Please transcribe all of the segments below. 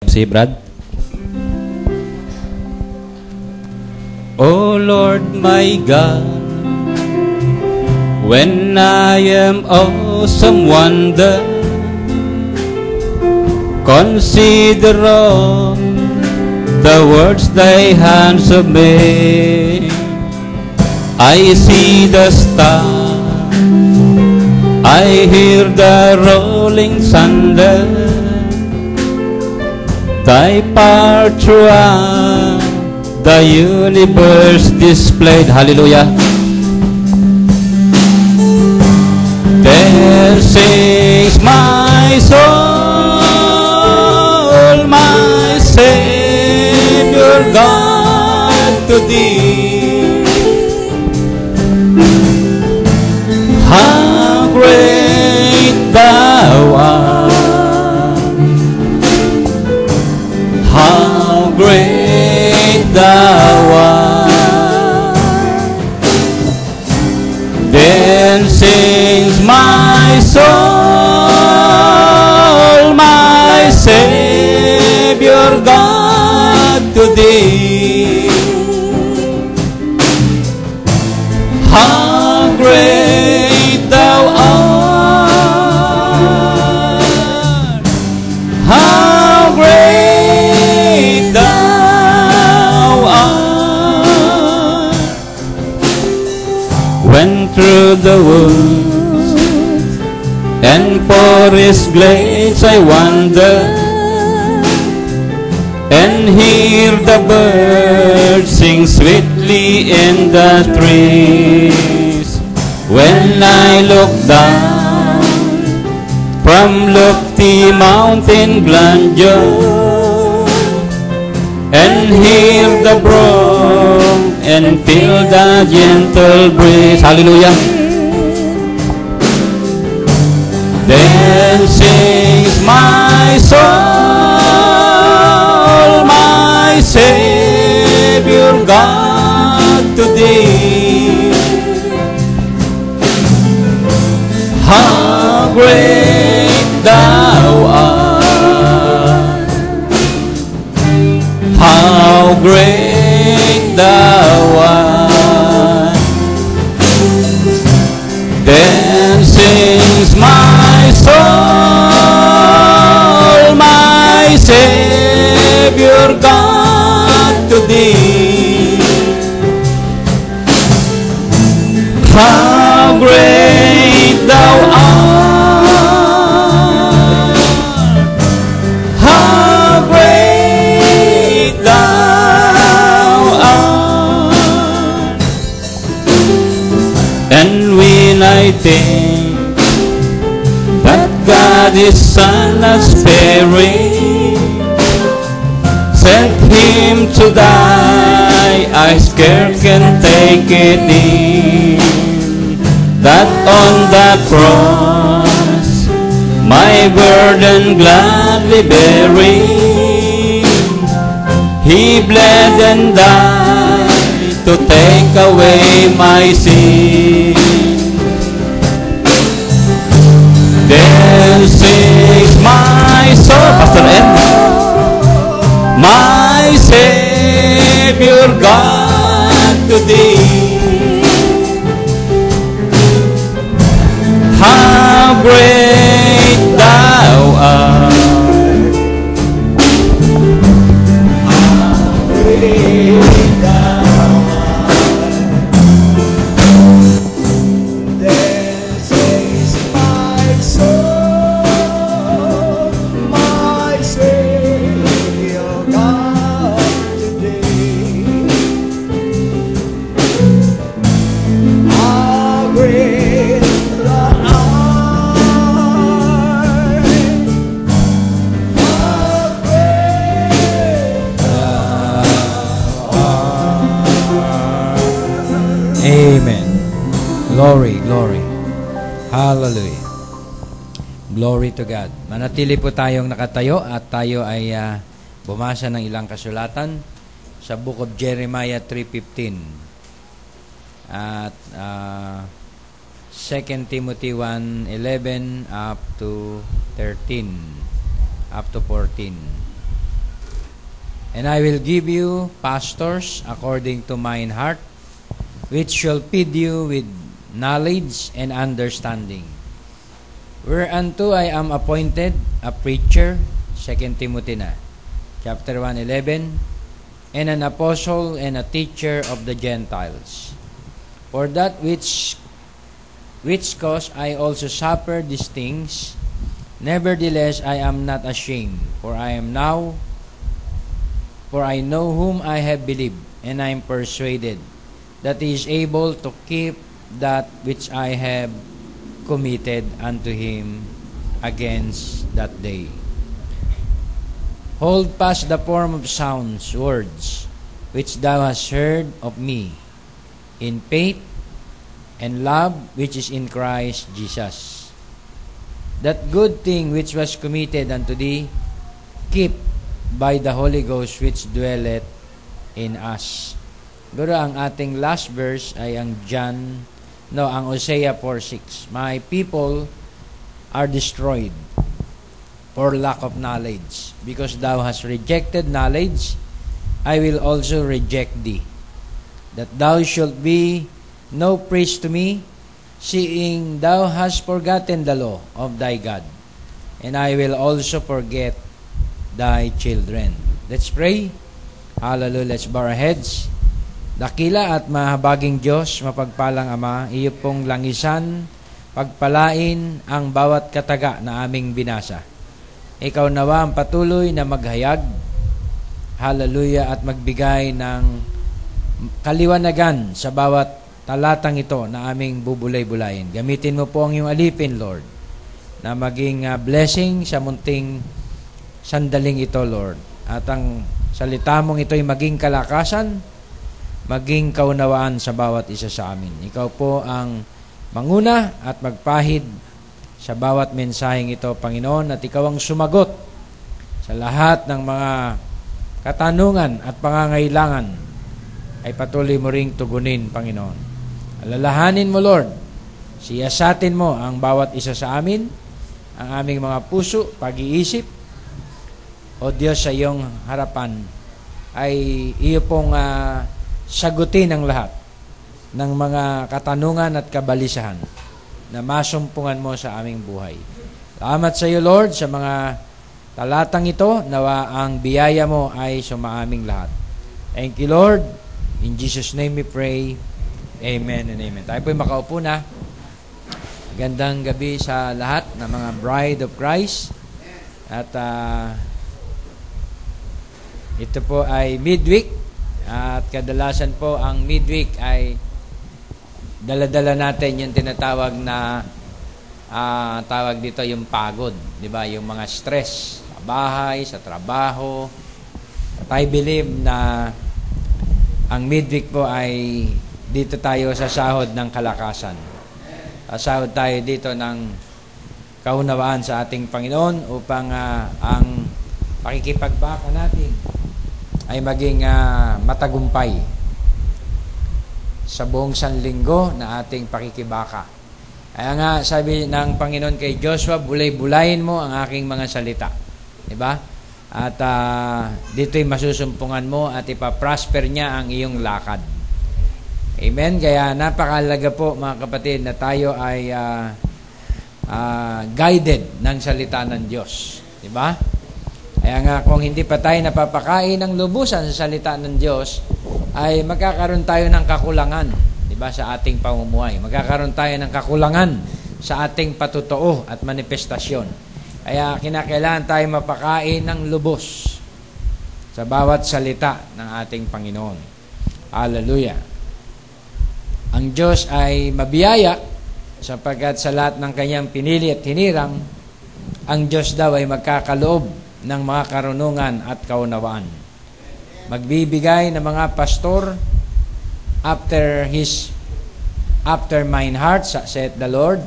Si Brad. O Lord my God, when I am awesome wonder, consider all the words thy hands have made. I see the stars, I hear the rolling thunder, thy power throughout the universe displayed. Hallelujah. Then sings my soul, my Savior God, to thee. How great thou art, how great thou art. Then sings my soul, my Savior God, to thee. How great thou art, how great thou art. Went through the woods and forest glades I wander, and hear the birds sing sweetly in the trees. When I look down from lofty mountain grandeur, and hear the brook and feel the gentle breeze. Hallelujah. Then sings my soul, my Savior God, to thee. How great thou art, how great thou art. Then sings my soul, my Savior God, to thee. How great thou art, how great thou art. And when I think that God His Son has sparing, sent Him to die, I scarce can take it in. That on the cross, my burden gladly bearing, He bled and died to take away my sin. Then sings my soul, Pastor Ed, my Savior God, to thee. How great thou art, how great thou art. Then sings my soul, my Savior God, today. How great thou art, how great thou art. Amen. Glory, glory. Hallelujah. Glory to God. Manatili po tayong nakatayo at tayo ay bumasa ng ilang kasulatan sa Book of Jeremiah 3:15 at 2 Timothy 1:11 up to 13, up to 14. And I will give you pastors according to mine heart, which shall feed you with knowledge and understanding. Whereunto I am appointed a preacher, 2 Timothy na, chapter 1:11, and an apostle and a teacher of the Gentiles. For that which cause I also suffer these things, nevertheless I am not ashamed, for I know whom I have believed, and I am persuaded that he is able to keep that which I have committed unto him against that day. Hold fast the form of sound words which thou hast heard of me, in faith and love which is in Christ Jesus. That good thing which was committed unto thee, keep by the Holy Ghost which dwelleth in us. Guro, ang ating last verse ay ang Hosea 4:6. My people are destroyed for lack of knowledge. Because thou hast rejected knowledge, I will also reject thee. That thou shalt be no priest to me, seeing thou hast forgotten the law of thy God, and I will also forget thy children. Let's pray. Hallelujah. Let's bow our heads. Dakila at mahabaging Diyos, mapagpalang Ama, iyo pong langisan, pagpalain ang bawat kataga na aming binasa. Ikaw nawa ang patuloy na maghayag, hallelujah, at magbigay ng kaliwanagan sa bawat talatang ito na aming bubulay-bulayin. Gamitin mo po ang iyong alipin, Lord, na maging blessing sa munting sandaling ito, Lord. At ang salita mong ito'y maging kalakasan, maging kaunawaan sa bawat isa sa amin. Ikaw po ang manguna at magpahid sa bawat mensaheng ito, Panginoon, at ikaw ang sumagot sa lahat ng mga katanungan at pangangailangan ay patuloy mo ring tugunin, Panginoon. Alalahanin mo, Lord, siyasatin mo ang bawat isa sa amin, ang aming mga puso, pag-iisip. O Diyos, sa iyong harapan ay iyo pong sagutin ang lahat ng mga katanungan at kabalisahan na masumpungan mo sa aming buhay. Salamat sa iyo, Lord, sa mga talatang ito. Nawa ang biyaya mo ay sumaaming lahat. Thank you, Lord. In Jesus' name we pray. Amen and amen. Tayo po'y makaupo na. Gandang gabi sa lahat ng mga bride of Christ. At ito po ay midweek. At kadalasan po ang midweek ay dala-dala natin yung tinatawag na tawag dito yung pagod, di ba? Yung mga stress sa bahay, sa trabaho. At I believe na ang midweek po ay dito tayo sa sahod ng kalakasan. Sahod tayo dito ng kaunawaan sa ating Panginoon upang ang pakikipagbaka natin ay maging matagumpay sa buong sanlinggo na ating pakikibaka. Kaya nga, sabi ng Panginoon kay Joshua, bulay-bulayin mo ang aking mga salita. Diba? At dito'y masusumpungan mo at ipaprosper niya ang iyong lakad. Amen? Kaya napakalaga po, mga kapatid, na tayo ay guided ng salita ng Diyos. Diba? Kaya nga, kung hindi pa tayo napapakain ng lubusan sa salita ng Diyos, ay magkakaroon tayo ng kakulangan, di ba, sa ating pamumuhay. Magkakaroon tayo ng kakulangan sa ating patutuo at manifestasyon. Kaya kinakailangan tayo mapakain ng lubos sa bawat salita ng ating Panginoon. Hallelujah. Ang Diyos ay mabiyaya sapagkat sa lahat ng kanyang pinili at hinirang, ang Diyos daw ay magkakaloob ng mga karunungan at kaunawaan. Magbibigay ng mga pastor after mine heart, saith the Lord,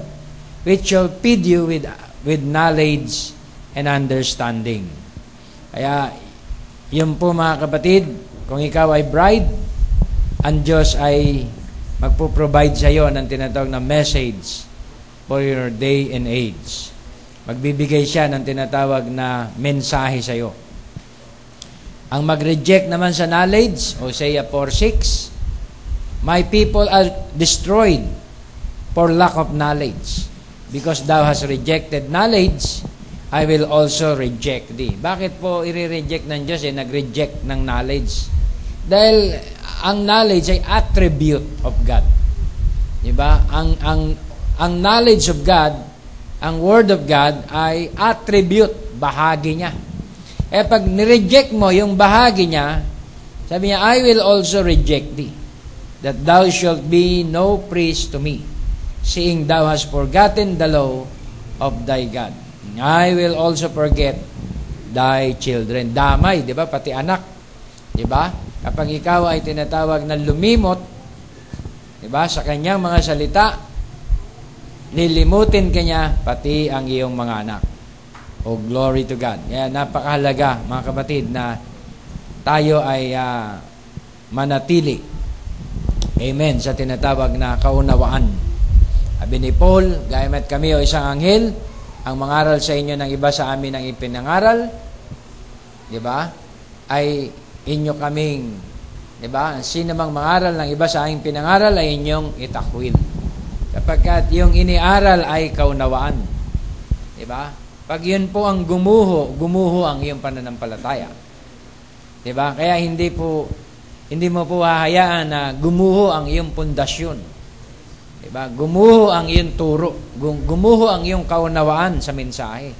which shall feed you with knowledge and understanding. Kaya, yun po mga kapatid, kung ikaw ay bride, ang Diyos ay magpo-provide sa iyo ng tinatawag na message for your day and age. Magbibigay siya ng tinatawag na mensahe sa iyo. Ang mag-reject naman sa knowledge, Hosea 4:6, my people are destroyed for lack of knowledge. Because thou hast rejected knowledge, I will also reject thee. Bakit po i-reject ng Diyos? Nag-reject ng knowledge. Dahil ang knowledge ay attribute of God. Diba? Ang knowledge of God, ang Word of God ay attribute, bahagi niya. Pag nireject mo yung bahagi niya, sabi niya, I will also reject thee, that thou shalt be no priest to me, seeing thou hast forgotten the law of thy God. I will also forget thy children. Damay, di ba? Pati anak. Di ba? Kapag ikaw ay tinatawag na lumimot, di ba? Sa kanyang mga salita, lilimutin kanya pati ang iyong mga anak. Oh, glory to God. Kaya napakahalaga, mga kapatid, na tayo ay manatili. Amen. Sa tinatawag na kaunawaan. Sabi ni Paul, gayama't kami o isang anghel, ang mangaral sa inyo ng iba sa amin ang ipinangaral, di ba? Ay inyo kaming, di ba? Sino mang mangaral ng iba sa aming pinangaral ay inyong itakwil. Kapagkat yung iniaral ay kaunawaan. Di ba? Pag yun po ang gumuho ang iyong pananampalataya. Di ba? Kaya hindi mo po hahayaan na gumuho ang iyong pundasyon. Diba? Gumuho ang iyong turo. Gumuho ang iyong kaunawaan sa mensahe.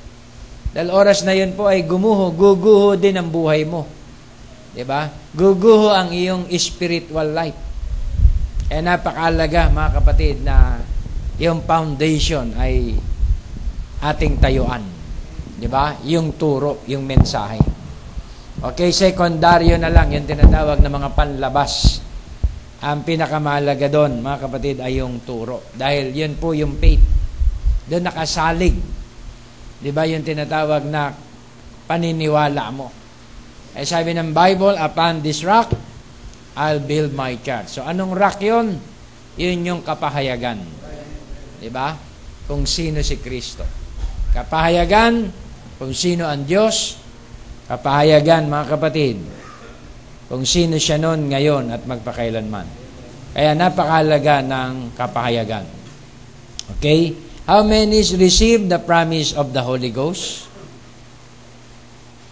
Dahil oras na yun po ay guguho din ang buhay mo. Diba? Guguho ang iyong spiritual life. Napakalaga, mga kapatid, na yung foundation ay ating tayuan. Diba? Yung turo, yung mensahe. Okay, sekundaryo na lang, yung tinatawag na mga panlabas. Ang pinakamahalaga doon, mga kapatid, ay yung turo. Dahil yun po yung faith. Doon nakasalig. Di ba yung tinatawag na paniniwala mo? Sabi ng Bible, upon this rock, I'll build my church. So anong rock yun? Yun yung kapahayagan. Di ba? Kung sino si Kristo. Kapahayagan, kung sino ang Diyos. Kapahayagan, mga kapatid, kung sino siya noon, ngayon, at magpakailanman. Kaya napakahalaga ng kapahayagan. Okay? How many receive the promise of the Holy Ghost?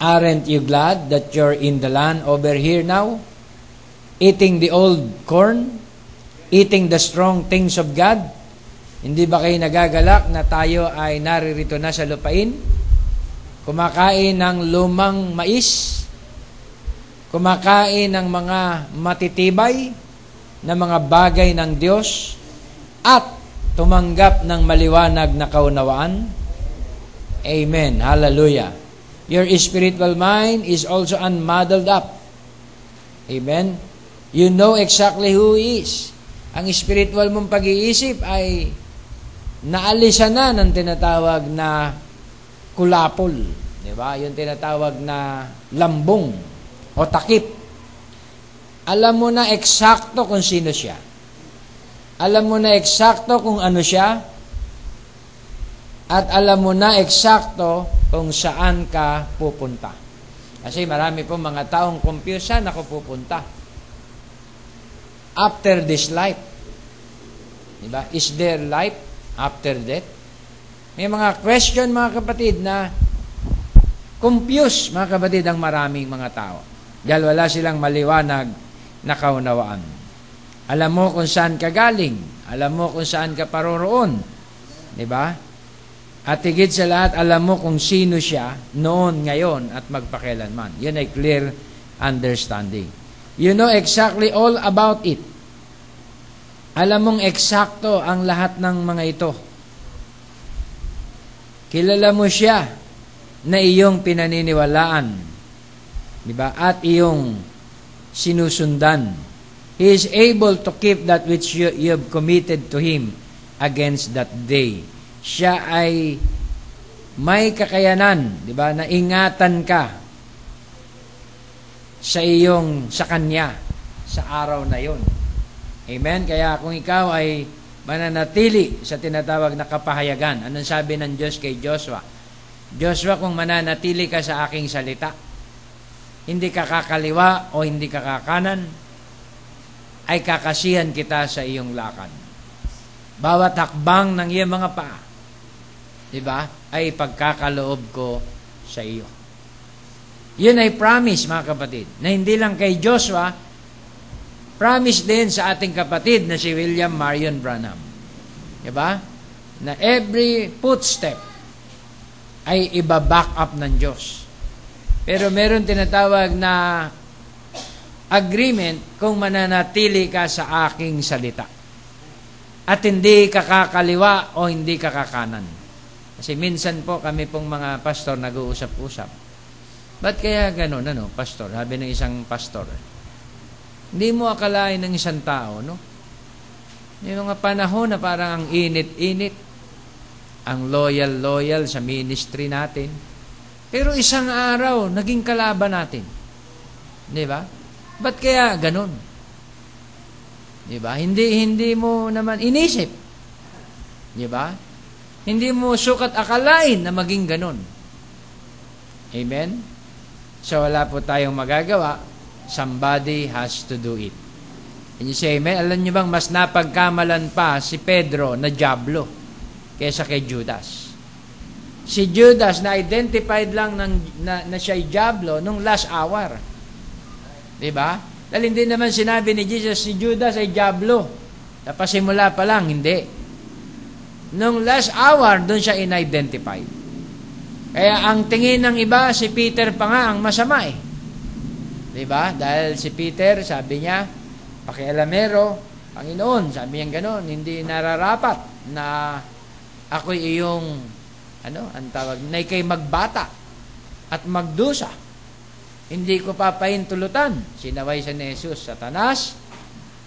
Aren't you glad that you're in the land over here now? Eating the old corn? Eating the strong things of God? Hindi ba kayo nagagalak na tayo ay naririto na sa lupain? Kumakain ng lumang mais? Kumakain ng mga matitibay na mga bagay ng Diyos at tumanggap ng maliwanag na kaunawaan? Amen. Hallelujah. Your spiritual mind is also unmuddled up. Amen. You know exactly who He is. Ang spiritual mong pag-iisip ay naalisan na ng tinatawag na kulapol. Diba? Yung tinatawag na lambong o takip. Alam mo na eksakto kung sino siya. Alam mo na eksakto kung ano siya. At alam mo na eksakto kung saan ka pupunta. Kasi marami po mga taong confused, saan ako pupunta? After this life. Diba? Is there life after death? May mga question, mga kapatid, na confused, mga kapatid, ang maraming mga tao. Dahil wala silang maliwanag na kaunawaan. Alam mo kung saan ka galing. Alam mo kung saan ka paroroon. Diba? At higit sa lahat, alam mo kung sino siya noon, ngayon, at magpakailanman. Yun ay clear understanding. You know exactly all about it. Alam mong eksakto ang lahat ng mga ito. Kilala mo siya na iyong pinaniniwalaan, di ba? At iyong sinusundan. He is able to keep that which you have committed to Him against that day. Siya ay may kakayanan, di ba? Na ingatan ka sa Kanya sa araw na yon. Amen? Kaya kung ikaw ay mananatili sa tinatawag na kapahayagan, anong sabi ng Diyos kay Joshua? Joshua, kung mananatili ka sa aking salita, hindi ka kakaliwa o hindi ka kakanan, ay kakasihan kita sa iyong lakad. Bawat hakbang ng iyong mga paa, diba, ay pagkakaloob ko sa iyo. Yun ay promise, mga kapatid, na hindi lang kay Joshua, promise din sa ating kapatid na si William Marion Branham. Diba? Na every footstep ay iba-back up ng Diyos. Pero meron tinatawag na agreement kung mananatili ka sa aking salita. At hindi ka kakaliwa o hindi ka kakanan. Kasi minsan po kami pong mga pastor nag-uusap-usap. Ba't kaya ganun, pastor? Sabi ng isang pastor. Hindi mo akalain ng isang tao, no? Yung mga panahon na parang ang init-init, ang loyal sa ministry natin. Pero isang araw, naging kalaban natin. Di ba? Ba't kaya ganun? Di ba? Hindi mo naman inisip. Di ba? Hindi mo sukat akalain na maging ganun. Amen? So, wala po tayong magagawa. Somebody has to do it. And you say, amen? Alam niyo bang mas napagkamalan pa si Pedro na dyablo kaysa kay Judas? Si Judas na-identified lang na siya'y dyablo nung last hour. Diba? Dahil hindi naman sinabi ni Jesus, si Judas ay dyablo. Napasimula pa lang, hindi. Nung last hour, doon siya in-identified. Kaya ang tingin ng iba, si Peter pa nga ang masama eh. Diba? Dahil si Peter, sabi niya, pakialamero, Panginoon, sabi niya gano'n, hindi nararapat na ako'y iyong, ang tawag, na ikay magbata at magdusa. Hindi ko papahintulutan. Sinaway siya ni Jesus, Satanas,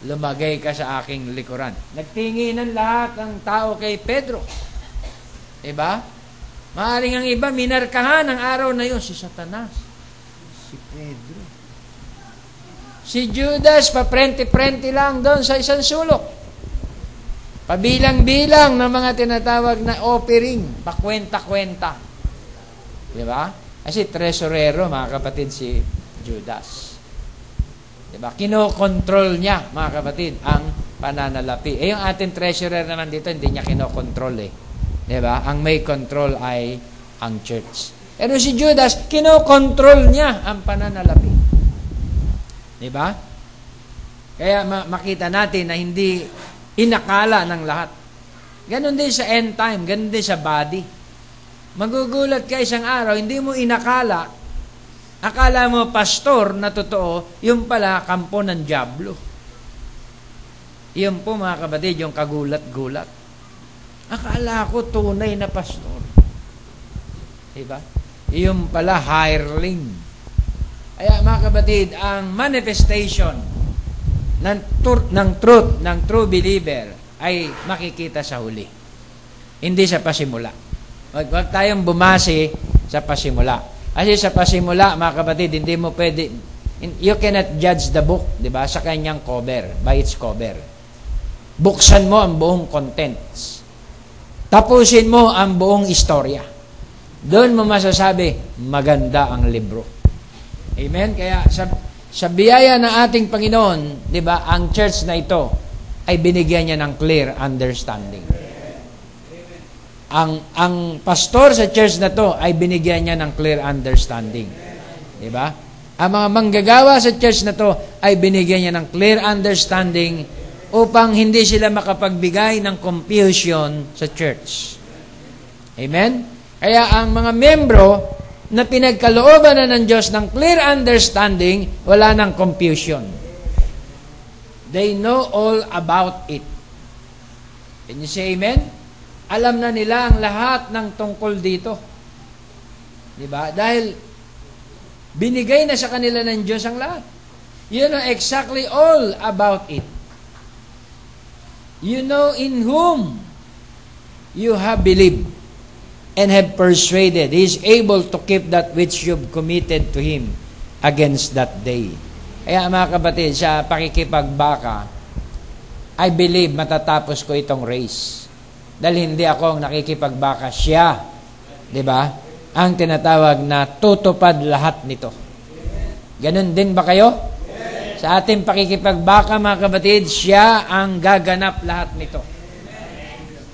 lumagay ka sa aking likuran. Nagtinginan lahat ng tao kay Pedro. Diba? Maaaring ang iba, minarkahan ang araw na yun, si Satanas, si Pedro. Si Judas, paprente-prente lang doon sa isang sulok. Pabilang-bilang ng mga tinatawag na offering, pakwenta-kwenta. Diba? Kasi tresurero, mga kapatid, si Judas. Diba? Kinokontrol niya, mga kapatid, ang pananalapi. Yung ating treasurer naman dito, hindi niya kinokontrol eh. Diba? Ang may control ay ang church. Pero si Judas, kinokontrol niya ang pananalapi. Diba? Kaya makita natin na hindi inakala ng lahat. Ganon din sa end time, ganon din sa body. Magugulat ka isang araw, hindi mo inakala, akala mo pastor na totoo, yung pala kampo ng dyablo. Yun po mga kapatid, yung kagulat-gulat. Akala ko tunay na pastor. Diba? Yung pala hireling. Kaya mga kapatid, ang manifestation ng truth, ng true believer ay makikita sa huli. Hindi sa pasimula. Huwag tayong bumase sa pasimula. Kasi sa pasimula, mga kapatid, hindi mo pwede, you cannot judge the book, di ba? Sa kanyang cover, by its cover. Buksan mo ang buong contents. Tapusin mo ang buong istorya. Doon mo masasabi, maganda ang libro. Amen? Kaya sa biyaya ng ating Panginoon, di ba, ang church na ito ay binigyan niya ng clear understanding. Ang pastor sa church na to ay binigyan niya ng clear understanding. Di ba? Ang mga manggagawa sa church na to ay binigyan niya ng clear understanding upang hindi sila makapagbigay ng confusion sa church. Amen? Kaya ang mga membro na pinagkalooban na ng Diyos ng clear understanding, wala ng confusion. They know all about it. Can you say amen? Alam na nila ang lahat ng tungkol dito. Diba? Dahil binigay na sa kanila ng Diyos ang lahat. You know exactly all about it. You know in whom you have believed and have persuaded. He is able to keep that which you've committed to Him against that day. Kaya mga kapatid, sa pakikipagbaka, I believe matatapos ko itong race. Dahil hindi ako ang nakikipagbaka, siya. Diba? Ang tinatawag na tutupad lahat nito. Ganun din ba kayo? Sa ating pakikipagbaka, mga kapatid, siya ang gaganap lahat nito.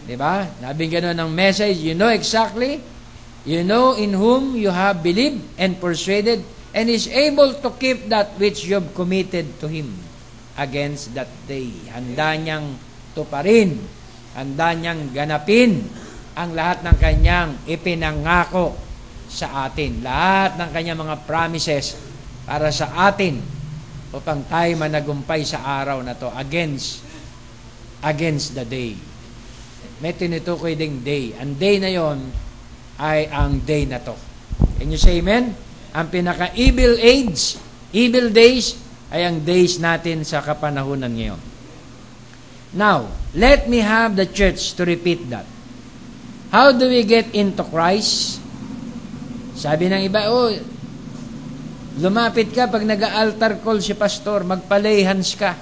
Diba? Nabing ganun ang message, you know exactly, you know in whom you have believed and persuaded, and is able to keep that which you have committed to Him against that day. Handa niyang tuparin, handa niyang ganapin ang lahat ng kanyang ipinangako sa atin. Lahat ng kanyang mga promises para sa atin upang tayo managumpay sa araw na to against the day. May tinutukoy ding day. Ang day na yon ay ang day na to. Can you say amen? Ang pinaka-evil age, evil days, ay ang days natin sa kapanahunan ngayon. Now, let me have the church to repeat that. How do we get into Christ? Sabi ng iba, lumapit ka pag nag-altar call si pastor, magpa-lay hands ka.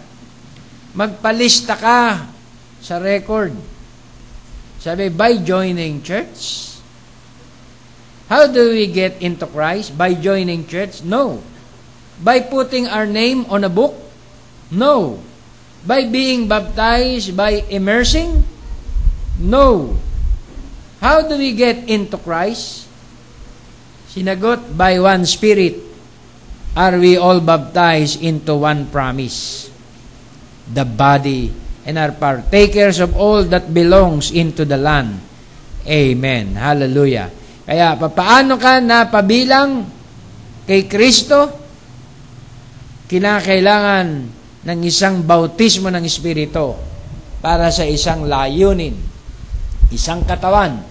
Magpalista ka sa record. Sabi, by joining church. How do we get into Christ? By joining church? No. By putting our name on a book? No. By being baptized? By immersing? No. How do we get into Christ? Sinagot, by one Spirit are we all baptized into one promise, the body, and are partakers of all that belongs into the land. Amen. Hallelujah. Kaya, papaano ka napabilang kay Kristo? Kinakailangan ng isang bautismo ng Espiritu para sa isang layunin, isang katawan,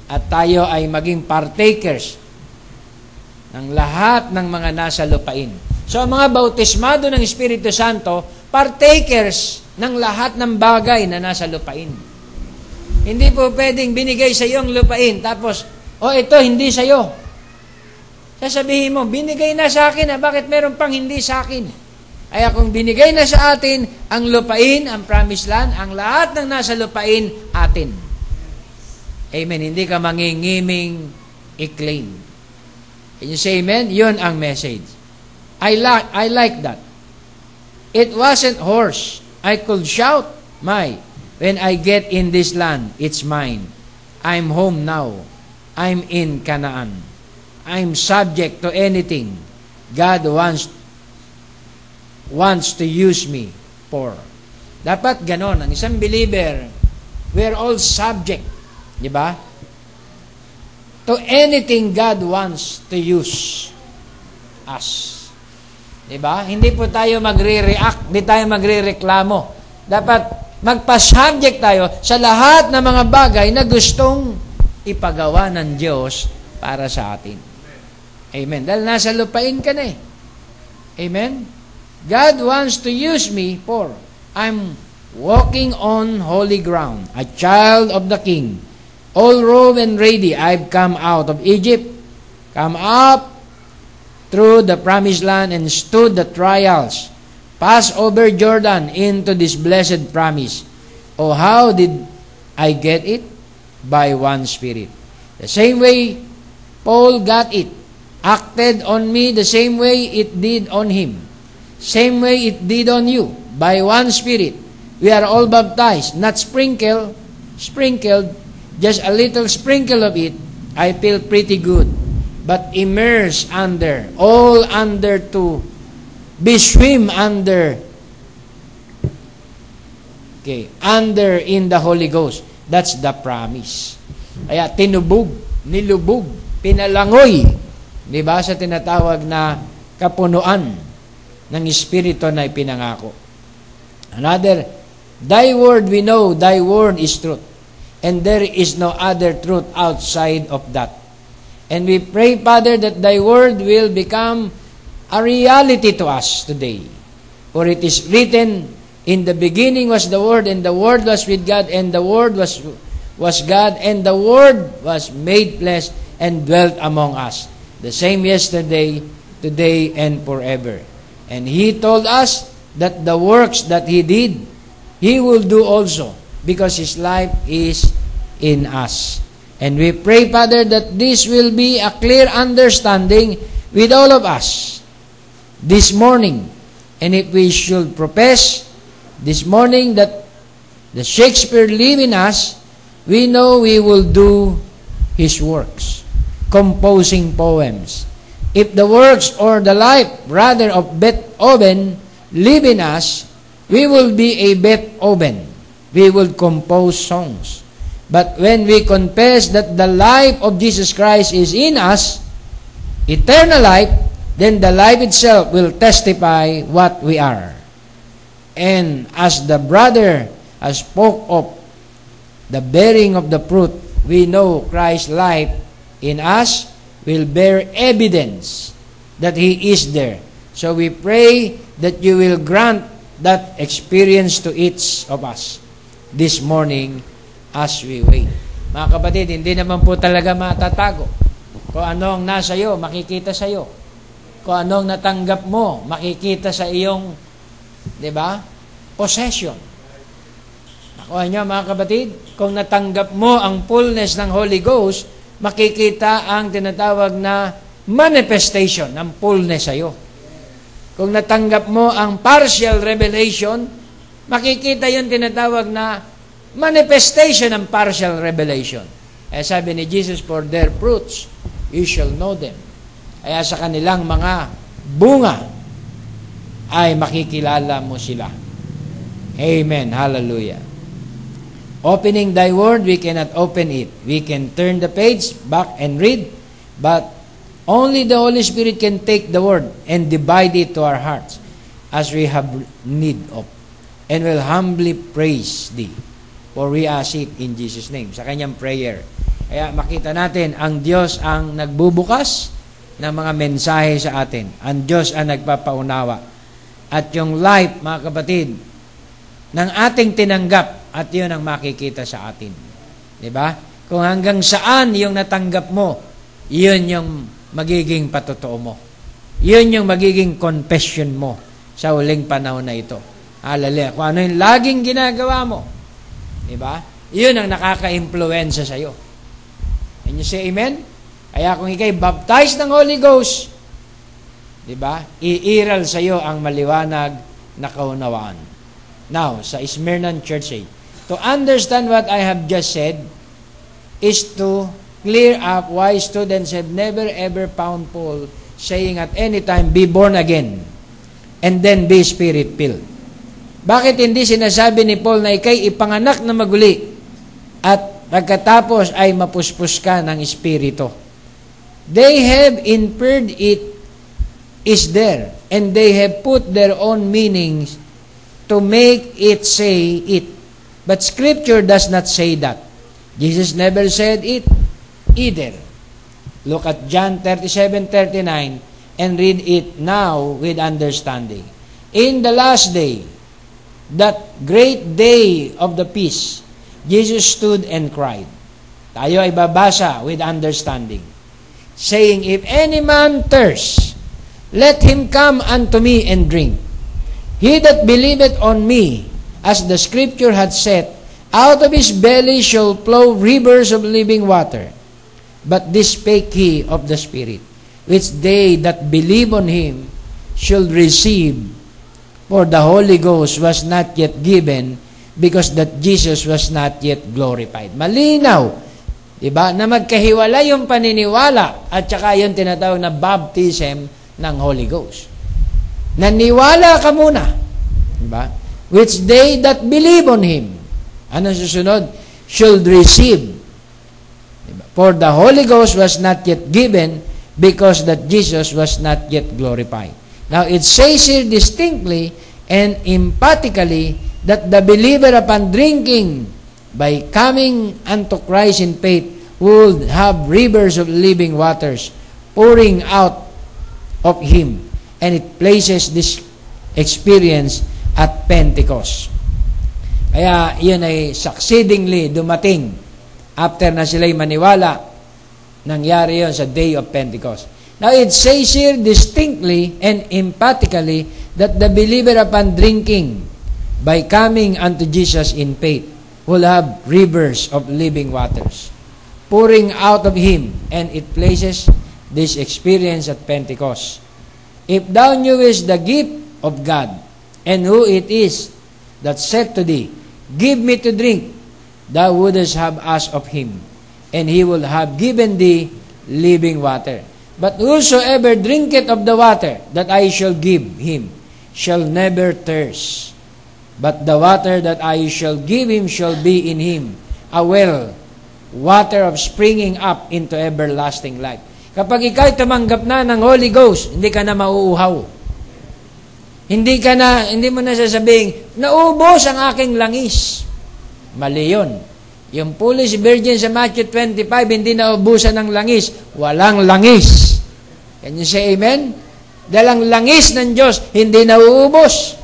at tayo ay maging partakers ng lahat ng mga nasa lupain. So, ang mga bautismado ng Espiritu Santo, partakers ng lahat ng bagay na nasa lupain. Hindi po pwedeng binigay sa iyo ang lupain, tapos, ito hindi sa iyo. Sasabihin mo, binigay na sa akin, bakit meron pang hindi sa akin? Ay kung binigay na sa atin ang lupain, ang promised land, ang lahat ng nasa lupain, atin. Amen. Hindi ka mangingiming i-claim. Can you say amen? Yun ang message. I like that. It wasn't hoarse. I could shout, when I get in this land, it's mine. I'm home now. I'm in Canaan. I'm subject to anything God wants to use me for. Dapat ganon. Ang isang believer, we're all subject. Di ba? To anything God wants to use us. Di ba? Hindi po tayo magre-react, hindi tayo magre-reklamo. Dapat magpa-subject tayo sa lahat ng mga bagay na gustong ipagawa ng Diyos para sa atin. Amen. Dahil nasa lupain ka na eh. Amen? God wants to use me for I'm walking on holy ground, a child of the King. All robed and ready, I've come out of Egypt, come up through the promised land and stood the trials, passed over Jordan into this blessed promise. Oh, how did I get it? By one Spirit. The same way Paul got it, acted on me the same way it did on him. Same way it did on you. By one Spirit. We are all baptized, not sprinkled, just a little sprinkle of it. I feel pretty good. But immersed under, all under to be swim under. Okay, under in the Holy Ghost. That's the promise. Kaya tinubog, nilubog, pinalangoy. Di ba? Sa tinatawag na kapunuan ng Espiritu na ipinangako. Another, thy word we know, thy word is truth. And there is no other truth outside of that. And we pray, Father, that thy word will become a reality to us today. For it is written, in the beginning was the Word, and the Word was with God, and the Word was God, and the Word was made flesh and dwelt among us. The same yesterday, today, and forever. And He told us that the works that He did, He will do also, because His life is in us. And we pray, Father, that this will be a clear understanding with all of us. this morning. And if we should profess this morning that the Shakespeare live in us, we know we will do his works, composing poems. If the works or the life rather of Beethoven live in us, we will be a Beethoven. We will compose songs. But when we confess that the life of Jesus Christ is in us, eternal life, then the life itself will testify what we are. And as the brother has spoke of the bearing of the fruit, we know Christ's life in us will bear evidence that He is there. So we pray that you will grant that experience to each of us this morning as we wait. Mga kapatid, hindi naman po talaga matatago. Kung ano ang nasa iyo, makikita sa iyo. Kung ano ang natanggap mo, makikita sa iyong, di ba, possession. Nakuha niyo, mga kapatid, kung natanggap mo ang fullness ng Holy Ghost, makikita ang tinatawag na manifestation ng fullness sa iyo. Kung natanggap mo ang partial revelation, makikita yung tinatawag na manifestation ng partial revelation. Kaya sabi ni Jesus, for their fruits, you shall know them. Kaya sa kanilang mga bunga, ay makikilala mo sila. Amen. Hallelujah. Opening thy word, we cannot open it. We can turn the page back and read, but only the Holy Spirit can take the word and divide it to our hearts as we have need of. And will humbly praise thee. For we ask it in Jesus' name. Sa kanyang prayer. Kaya makita natin, ang Diyos ang nagbubukas ng mga mensahe sa atin. Ang Diyos ang nagpapaunawa. At yung life, mga kapatid, ng ating tinanggap, at yun ang makikita sa atin. Diba? Kung hanggang saan yung natanggap mo, yun yung magiging patotoo mo. Yun yung magiging confession mo sa huling panahon na ito. Hallelujah. Kung ano yung laging ginagawa mo, diba? Yun ang nakaka-influensya sa'yo. Can you say amen? Kaya kung ikay baptized ng Holy Ghost, diba? Iiral sa'yo ang maliwanag na kaunawaan. Now, sa Smyrna Church, to understand what I have just said is to clear up why students have never ever found Paul saying at any time, be born again, and then be spirit-filled. Bakit hindi sinasabi ni Paul na ikay ipanganak na maguli at pagkatapos ay mapuspos ka ng Espiritu? They have inferred it is there, and they have put their own meanings to make it say it. But Scripture does not say that. Jesus never said it either. Look at John 37:39 and read it now with understanding. In the last day, that great day of the feast, Jesus stood and cried. Tayo ay babasa with understanding. Saying, if any man thirst, let him come unto me and drink. He that believeth on me, as the Scripture hath said, out of his belly shall flow rivers of living water. But this spake he of the Spirit, which they that believe on him should receive. For the Holy Ghost was not yet given, because that Jesus was not yet glorified. Malinaw, diba? Na magkahiwalay yung paniniwala at saka yung tinatawag na baptism ng Holy Ghost. Naniwala ka muna, diba? Which they that believe on him, ano susunod? Should receive. Diba? For the Holy Ghost was not yet given, because that Jesus was not yet glorified. Now, it says here distinctly and emphatically that the believer upon drinking by coming unto Christ in faith would have rivers of living waters pouring out of him. And it places this experience at Pentecost. Kaya yun ay succeedingly dumating after na sila'y maniwala, nangyari yun sa day of Pentecost. Now, it says here distinctly and emphatically that the believer upon drinking by coming unto Jesus in faith will have rivers of living waters pouring out of him, and it places this experience at Pentecost. If thou knewest the gift of God, and who it is that said to thee, Give me to drink, thou wouldest have asked of him, and he will have given thee living water. But whosoever drinketh of the water that I shall give him shall never thirst. But the water that I shall give him shall be in him a well, water of springing up into everlasting life. Kapag ikaw tumanggap na ng Holy Ghost, hindi ka na mauuhaw. Hindi mo na sasabing, naubos ang aking langis. Mali yun. Yung foolish virgin sa Matthew 25, hindi naubusan ng langis. Walang langis. Can you say amen? Dahil ang langis ng Diyos, hindi nauubos.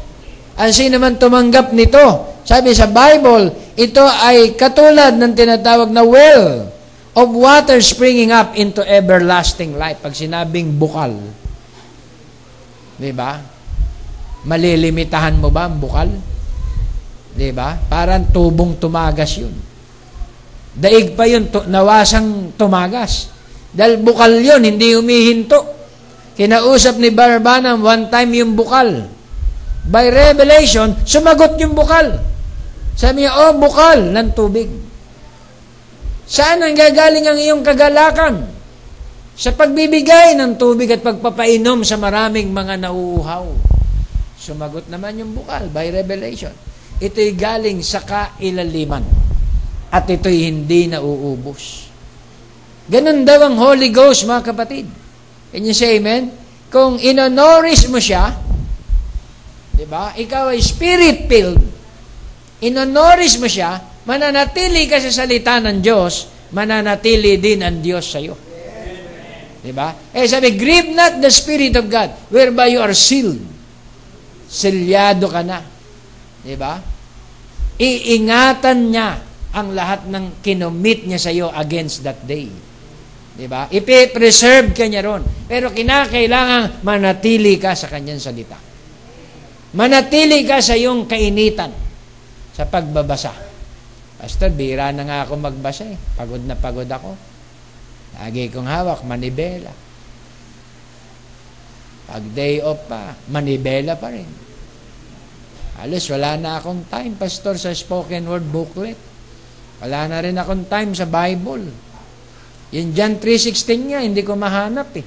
Ang sino man tumanggap nito, sabi sa Bible, ito ay katulad ng tinatawag na well of water springing up into everlasting life. Pag sinabing bukal, di ba? Malilimitahan mo ba ang bukal? Di ba? Parang tubong tumagas yun. Daig pa yun, nawasang tumagas. Dahil bukal yun, hindi humihinto. Kinausap ni Barbanam one time yung bukal. By revelation, sumagot yung bukal. Sabi niya, bukal ng tubig. Saan ang gagaling ang iyong kagalakan? Sa pagbibigay ng tubig at pagpapainom sa maraming mga nauuhaw. Sumagot naman yung bukal by revelation. Ito'y galing sa kailaliman. At ito'y hindi nauubos. Ganun daw ang Holy Ghost, mga kapatid. Can you say amen? Kung inonourish mo siya, diba? Ikaw ay spirit-filled. Inonourish mo siya, mananatili ka sa salita ng Diyos, mananatili din ang Diyos sa iyo. Diba? Sabi, grieve not the Spirit of God, whereby you are sealed. Selyado ka na. Diba? Iingatan niya ang lahat ng kinomit niya sa iyo against that day. Diba? Ipipreserve ka niya ron. Pero kinakailangan manatili ka sa kanyang salita. Manatili ka sa iyong kainitan sa pagbabasa. Pastor, bira na nga ako magbasa eh. Pagod na pagod ako. Lagi kong hawak, manibela. Pag day off pa, manibela pa rin. Halos wala na akong time, Pastor, sa spoken word booklet. Wala na rin akong time sa Bible. Yung John 3:16 nga, hindi ko mahanap eh.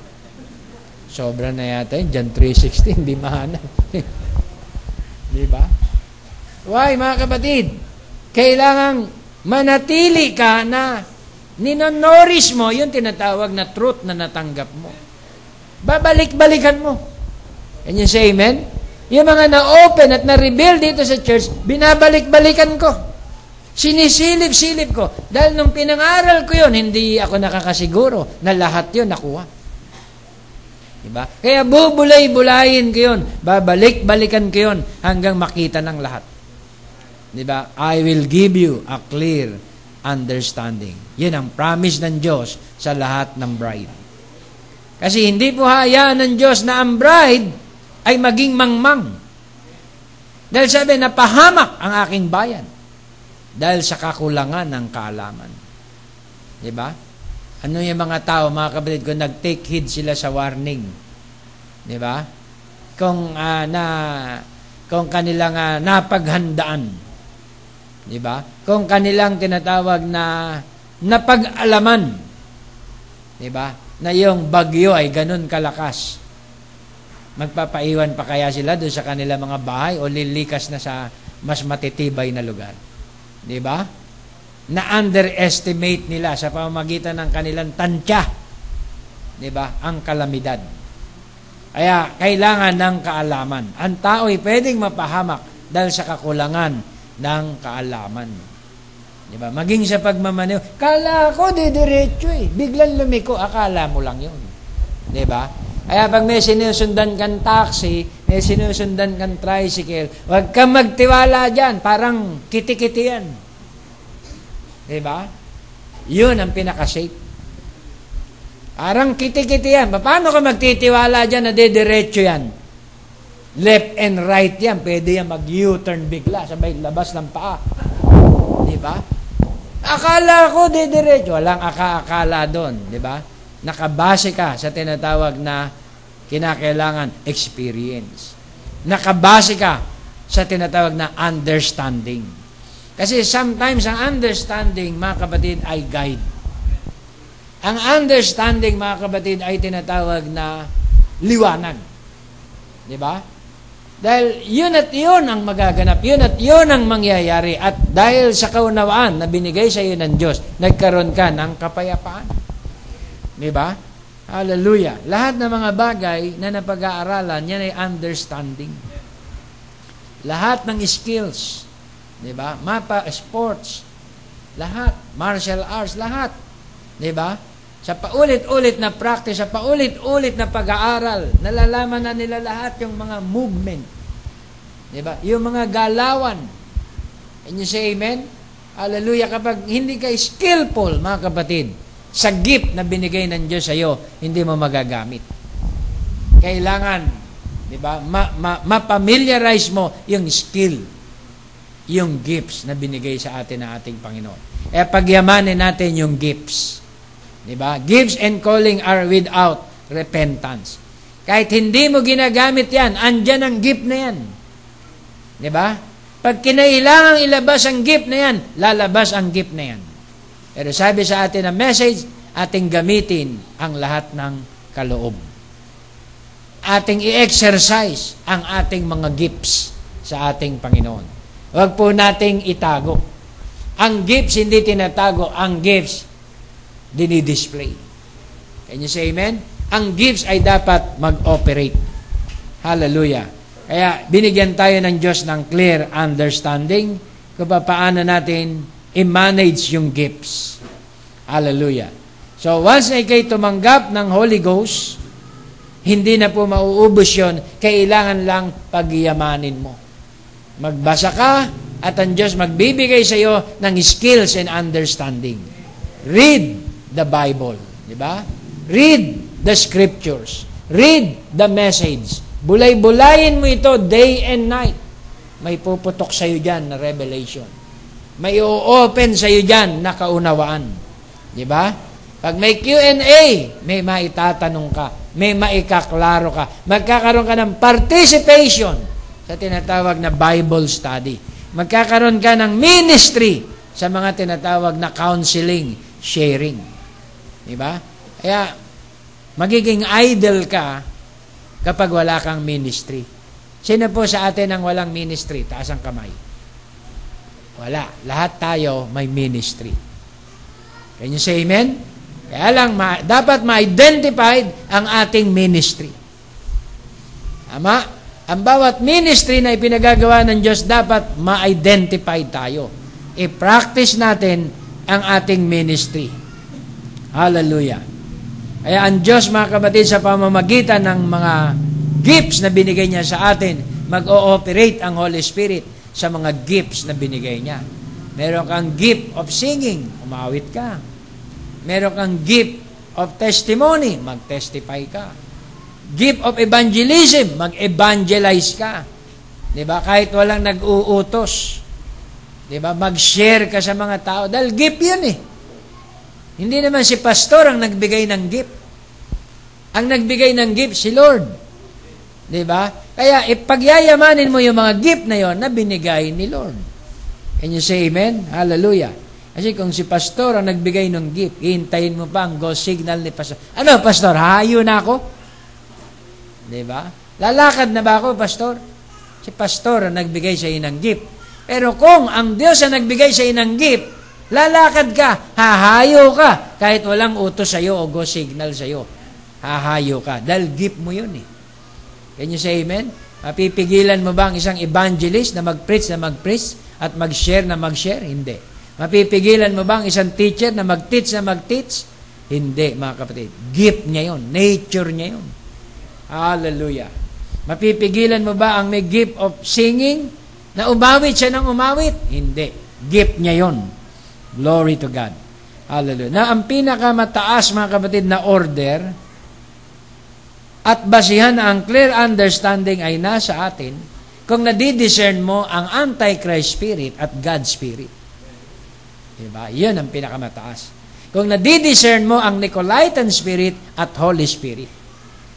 Sobra na yata yun, John 3:16, hindi mahanap. Diba? Why, mga kapatid? Kailangang manatili ka na ninonourish mo yung tinatawag na truth na natanggap mo. Babalik-balikan mo. Can you say amen? Yung mga na-open at na-reveal dito sa church, binabalik-balikan ko. Sinisilip-silip ko. Dahil nung pinangaral ko yun, hindi ako nakakasiguro na lahat yun nakuha. Diba? Kaya bubulay-bulayin ko yun. Babalik-balikan ko yun hanggang makita ng lahat. Diba? I will give you a clear understanding. Yun ang promise ng Diyos sa lahat ng bride. Kasi hindi po hayaan ng Diyos na ang bride ay maging mangmang. Dahil sabi, napahamak ang aking bayan. Dahil sa kakulangan ng kaalaman. Diba? Ano yung mga tao, mga kapatid ko, nag-take heed sila sa warning. Di ba? Kung kanilang napaghandaan. Di ba? Kung kanilang tinatawag na napag-alaman. Di ba? Na yung bagyo ay ganun kalakas. Magpapaiwan pa kaya sila doon sa kanilang mga bahay o lilikas na sa mas matitibay na lugar. Di ba? Na-underestimate nila sa pamamagitan ng kanilang tansya, di ba, ang kalamidad. Kaya, kailangan ng kaalaman. Ang tao ay pwedeng mapahamak dahil sa kakulangan ng kaalaman. Di ba? Maging sa pagmamaneho, kala ko didiretso eh. Biglang lumiko, akala mo lang yun. Di ba? Kaya pag may sinusundan kang taxi, may sinusundan kang tricycle, huwag kang magtiwala dyan. Parang kiti-kiti yan. Diba? Yun ang pinaka-safe. Parang kiti-kiti yan. Paano ka magtitiwala dyan na didiretso yan? Left and right yan. Pwede yan mag-U-turn bigla. Sabay labas ng paa. Diba? Akala ko didiretso. Walang akala doon. Diba? Nakabase ka sa tinatawag na kinakailangan experience. Nakabase ka sa tinatawag na understanding. Kasi sometimes ang understanding, mga kapatid, ay guide. Ang understanding, mga kapatid, ay tinatawag na liwanag. Di ba? Dahil yun at yun ang magaganap, yun at yun ang mangyayari. At dahil sa kaunawaan na binigay sa iyo ng Diyos, nagkaroon ka ng kapayapaan. Di ba? Hallelujah. Lahat ng mga bagay na napag-aaralan, yan ay understanding. Lahat ng skills, di ba? Mapa, sports, lahat, martial arts, lahat. Di ba? Sa paulit-ulit na practice, sa paulit-ulit na pag-aaral, nalalaman na nila lahat yung mga movement. Diba? Yung mga galawan. Can you say amen? Hallelujah. Kapag hindi ka skillful, mga kapatid, sa gift na binigay ng Diyos sa iyo, hindi mo magagamit. Kailangan, diba, ma-familiarize mo yung skill, yung gifts na binigay sa atin ng ating Panginoon. Eh, pagyamanin natin yung gifts. Diba? Gifts and calling are without repentance. Kahit hindi mo ginagamit yan, andyan ang gift na yan. Diba? Pag kinailangang ilabas ang gift na yan, lalabas ang gift na yan. Pero sabi sa atin ang message, ating gamitin ang lahat ng kaloob. Ating i-exercise ang ating mga gifts sa ating Panginoon. Huwag po nating itago. Ang gifts hindi tinatago, ang gifts dinidisplay. Can you say amen? Ang gifts ay dapat mag-operate. Hallelujah. Kaya binigyan tayo ng Diyos ng clear understanding kung paano natin i-manage yung gifts. Hallelujah. So once ay kayo tumanggap ng Holy Ghost, hindi na po mauubos yun, kailangan lang pagyamanin mo. Magbasa ka at ang Diyos magbibigay sa iyo ng skills and understanding. Read the Bible, di ba? Read the scriptures. Read the message. Bulay-bulayin mo ito day and night. May puputok sa iyo diyan na revelation. May o-open sa iyo diyan na kaunawaan. Di ba? Pag may Q&A, may maitatanong ka, may maikaklaro ka. Magkakaroon ka ng participation sa tinatawag na Bible study. Magkakaroon ka ng ministry sa mga tinatawag na counseling, sharing. Diba? Kaya, magiging idle ka kapag wala kang ministry. Sino po sa atin ang walang ministry? Taas ang kamay. Wala. Lahat tayo may ministry. Can you say amen? Kaya lang, dapat ma-identified ang ating ministry. Ama, ang bawat ministry na ipinagagawa ng Diyos, dapat ma-identify tayo. I-practice natin ang ating ministry. Hallelujah. Kaya ang Diyos, mga kapatid, sa pamamagitan ng mga gifts na binigay niya sa atin, mag-ooperate ang Holy Spirit sa mga gifts na binigay niya. Meron kang gift of singing, umawit ka. Meron kang gift of testimony, mag-testify ka. Gift of evangelism, mag-evangelize ka. Diba? Kahit walang nag-uutos. Diba? Mag-share ka sa mga tao. Dahil gift yun eh. Hindi naman si pastor ang nagbigay ng gift. Ang nagbigay ng gift, si Lord. Diba? Kaya, ipagyayamanin mo yung mga gift na yon na binigay ni Lord. Can you say amen? Hallelujah. Kasi kung si pastor ang nagbigay ng gift, hihintayin mo pa ang go signal ni pastor. Ano, pastor? Hahayo na ako? Diba? Lalakad na ba ako, pastor? Si pastor ang nagbigay sa iyo ng gift. Pero kung ang Diyos ang nagbigay sa iyo ng gift, lalakad ka, hahayo ka, kahit walang utos sa iyo o go signal sa iyo. Hahayo ka. Dahil gift mo yun eh. Can you say amen? Mapipigilan mo ba ang isang evangelist na mag-preach at mag-share na mag-share? Hindi. Mapipigilan mo ba ang isang teacher na mag-teach? Hindi, mga kapatid. Gift niya yun. Nature niya yun. Hallelujah. Mapipigilan mo ba ang may gift of singing na umawit siya ng umawit? Hindi. Gift niya yun. Glory to God. Hallelujah. Na ang pinakamataas, mga kapatid, na order at basihan na ang clear understanding ay nasa atin kung nadidiscern mo ang Antichrist spirit at God's spirit. Diba? Yun ang pinakamataas. Kung nadidiscern mo ang Nicolaitan spirit at Holy Spirit.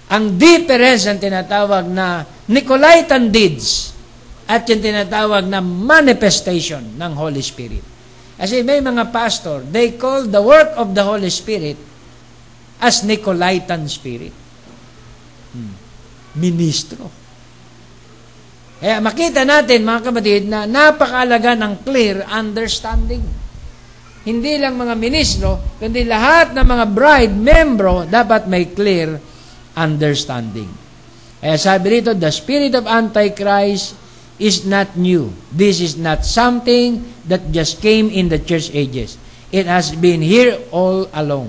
Ang difference ang tinatawag na Nicolaitan deeds at yung tinatawag na manifestation ng Holy Spirit. Kasi may mga pastor, they call the work of the Holy Spirit as Nicolaitan Spirit. Ministro. Kaya makita natin, mga kapatid, na napakaalaga ng clear understanding. Hindi lang mga ministro, kundi lahat ng mga bride, membro, dapat may clear understanding. Kaya sabi rito, the spirit of Antichrist is not new. This is not something that just came in the church ages. It has been here all along.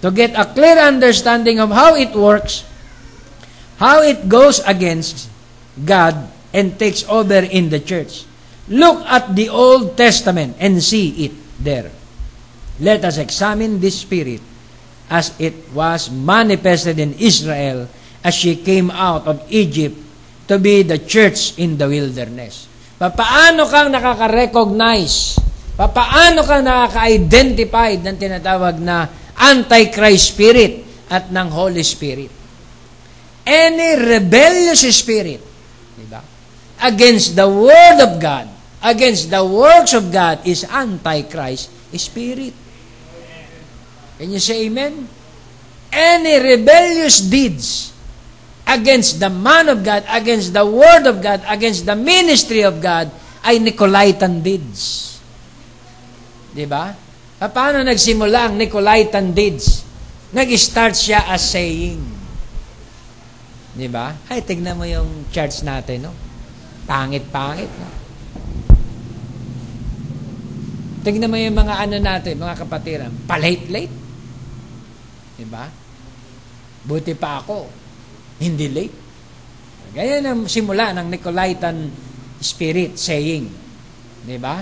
To get a clear understanding of how it works, how it goes against God and takes over in the church, look at the Old Testament and see it there. Let us examine this spirit as it was manifested in Israel as she came out of Egypt to be the church in the wilderness. Paano kang nakaka-recognize? Paano kang nakaka-identify ng tinatawag na Antichrist spirit at ng Holy Spirit? Any rebellious spirit, diba, against the Word of God, against the works of God is Antichrist spirit. Can you say amen? Any rebellious deeds against the man of God, against the Word of God, against the ministry of God, ay Nicolaitan deeds. Diba? Paano nagsimula ang Nicolaitan deeds? Nag-start siya as saying. Diba? Ay, tignan mo yung church natin, no? Pangit-pangit, no? Tignan mo yung mga ano natin, mga kapatiran, palate-late. Diba? Buti pa ako, hindi late. Ganyan ang simula ng Nicolaitan spirit saying. Diba?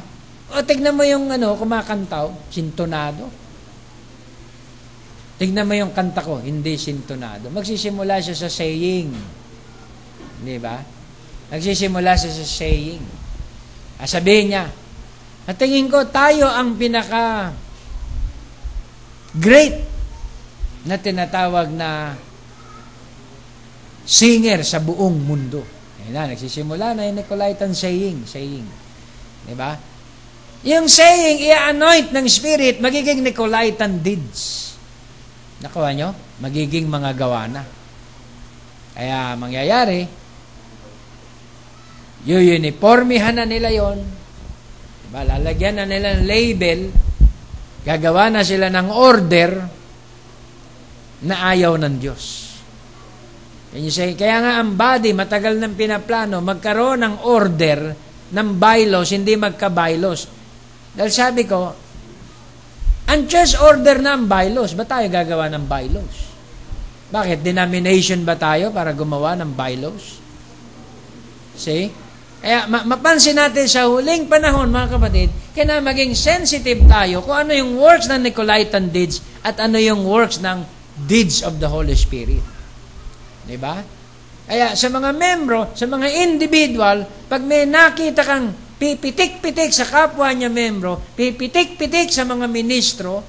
O tignan mo yung ano, kumakantaw, sintonado. Tignan mo yung kanta ko, hindi sintonado. Magsisimula siya sa saying. Diba? Nagsisimula siya sa saying. Sabihin niya, at tingin ko, tayo ang pinaka great na tinatawag na singer sa buong mundo. Ayan na, nagsisimula na yung Nicolaitan saying. Diba? Yung saying, i-anoint ng Spirit, magiging Nicolaitan deeds. Nakuha nyo? Magiging mga gawa na. Kaya, mangyayari, uniformihan na nila yon. Diba? Lalagyan na nila ng label, gagawa na sila ng order na ayaw ng Diyos. Can you say, kaya nga ang body, matagal nang pinaplano, magkaroon ng order ng bylaws, hindi magka-bylaws. Dahil sabi ko, ang church order na ang bylaws, ba tayo gagawa ng bylaws? Bakit? Denomination ba tayo para gumawa ng bylaws? See? Kaya mapansin natin sa huling panahon, mga kapatid, kaya maging sensitive tayo kung ano yung works ng Nicolaitan deeds at ano yung works ng deeds of the Holy Spirit. Diba? Kaya sa mga membro, sa mga individual, pag may nakita kang pipitik-pitik sa kapwa niya membro, pipitik-pitik sa mga ministro,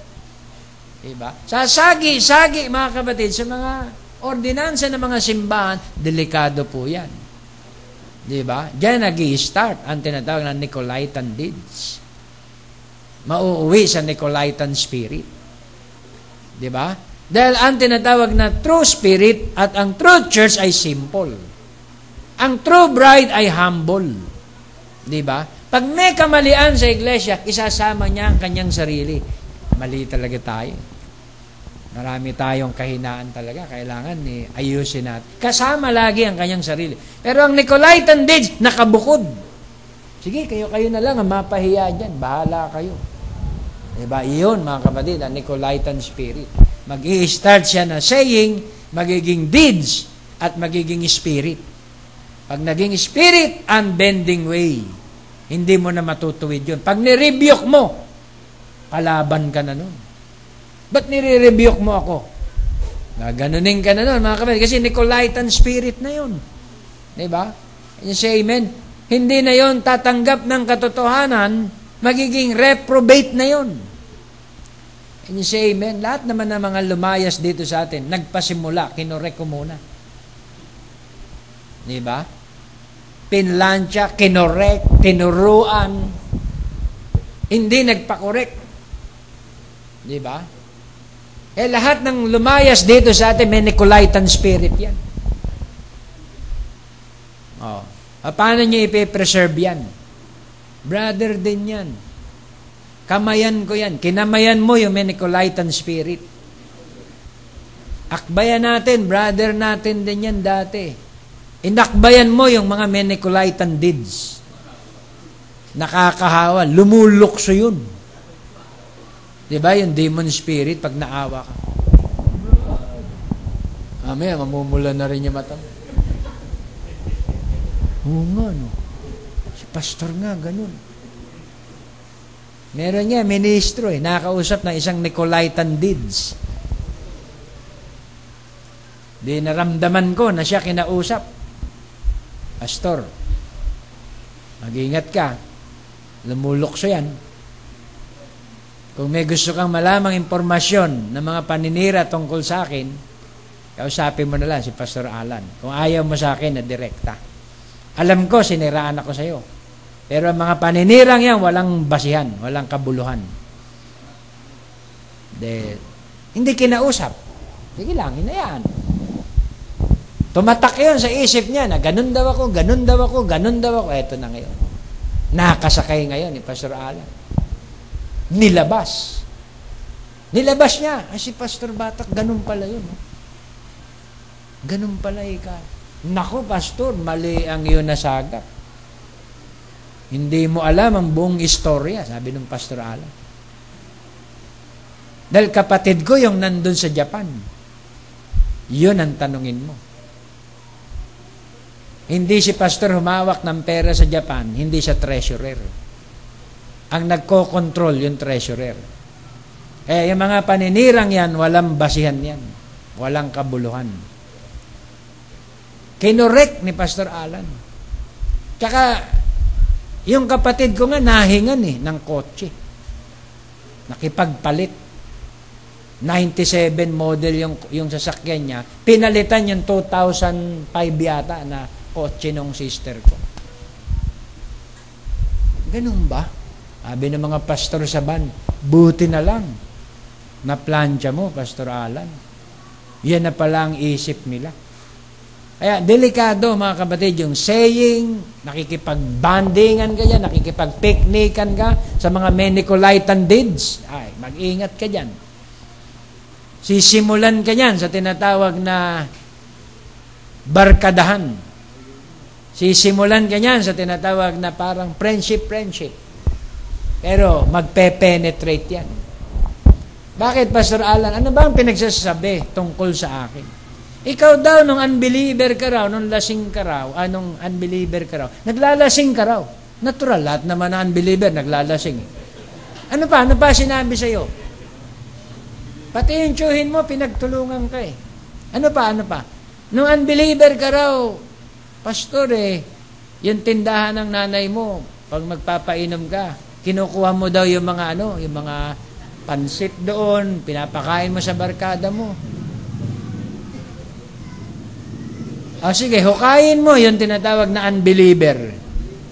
diba? Sasagi-sagi, mga kapatid, sa mga ordinansa ng mga simbahan, delikado po yan. Diba? Diyan nag-i-start ang tinatawag na Nicolaitan deeds. Mauuwi sa Nicolaitan spirit. Diba? Dahil ang tinatawag na true spirit at ang true church ay simple. Ang true bride ay humble. Diba? Pag may kamalian sa iglesia, isasama niya ang kanyang sarili. Mali talaga tayo. Marami tayong kahinaan talaga. Kailangan ayusin natin. Kasama lagi ang kanyang sarili. Pero ang Nicolaitan deeds, nakabukod. Sige, kayo na lang ang mapahiya dyan. Bahala kayo. Diba? Iyon, mga kapatid, ang Nicolaitan spirit. Mag-i-start siya na saying, magiging deeds, at magiging spirit. Pag naging spirit, unbending way. Hindi mo na matutuwid yun. Pag nirebuke mo, kalaban ka na nun. Ba't nire-rebuke mo ako? Gaganunin ka na nun, mga kapatid. Kasi Nicolaitan spirit na yun. Diba? You say amen? Hindi na yun tatanggap ng katotohanan, magiging reprobate na yun. And you say amen? Lahat naman ng mga lumayas dito sa atin, nagpasimula, kinorek ko muna. Di ba? Pinlansya, kinorek, tinuruan, hindi nagpakorek. Di ba? Lahat ng lumayas dito sa atin, may Nicolaitan spirit yan. Oh. Paano nyo ipipreserve yan? Brother din yan. Kamayan ko yan. Kinamayan mo yung may Nicolaitan spirit. Akbayan natin, brother natin din yan dati. Inakbayan mo yung mga may Nicolaitan deeds. Nakakahawa. Lumulukso yun. Diba yung demon spirit pag naawa ka? Mamaya, mamumula na rin yung mata mo. Oo nga, no? Si pastor nga, ganun. Meron niya, ministro nakakausap ng isang Nicolaitan deeds. Di naramdaman ko na siya kinausap. Pastor, mag-ingat ka. Lumulukso yan. Kung may gusto kang malamang impormasyon ng mga paninira tungkol sa akin, kausapin mo na lang si Pastor Alan. Kung ayaw mo sa akin na direkta. Alam ko, siniraan ako sa iyo. Pero ang mga paninirang yan, walang basihan, walang kabuluhan. Hindi kinausap. Sige lang, hinayaan. Tumatak yun sa isip niya na ganun daw ako, ganun daw ako, ganun daw ako. Eto na ngayon. Nakasakay ngayon ni Pastor Alan. Nilabas niya. Si Pastor Batak, ganun pala yun. Ganun pala ika. Naku, Pastor, mali ang iyong nasagap. Hindi mo alam ang buong istorya, sabi ng Pastor Alan. Dahil kapatid ko yung nandun sa Japan. Yun ang tanungin mo. Hindi si Pastor humawak ng pera sa Japan, hindi siya treasurer. Ang nagko-control yung treasurer. Yung mga paninirang yan, walang basihan yan. Walang kabuluhan. Kinorek ni Pastor Alan. Tsaka, yung kapatid ko nga nahingan ng kotse. Nakipagpalit. 97 model yung sasakyan niya. Pinalitan yung 2005 yata na kotse ng sister ko. Ganun ba? Sabi ng mga pastor sa ban, buti na lang na plansya mo, Pastor Alan. Yan na pala ang isip nila. Kaya delikado mga kapatid, yung saying, nakikipag-bandingan ka dyan, nakikipag-picnican ka sa mga Nicolaitan deeds. Ay, mag-ingat ka dyan. Sisimulan ka dyan sa tinatawag na barkadahan. Sisimulan ka dyan sa tinatawag na parang friendship. Pero magpe-penetrate yan. Bakit, Pastor Alan? Ano ba ang pinagsasabi tungkol sa akin? Ikaw daw, nung unbeliever ka raw, nung lasing ka raw, anong unbeliever ka raw, naglalasing ka raw. Natural, lahat naman na unbeliever, naglalasing. Ano pa sinabi sa'yo? Pati yung tiyuhin mo, pinagtulungan ka eh. Ano pa? Nung unbeliever ka raw, Pastor yung tindahan ng nanay mo, pag magpapainom ka, kinukuha mo daw yung mga yung mga pansit doon, pinapakain mo sa barkada mo. Sige, hukayin mo yung tinatawag na unbeliever.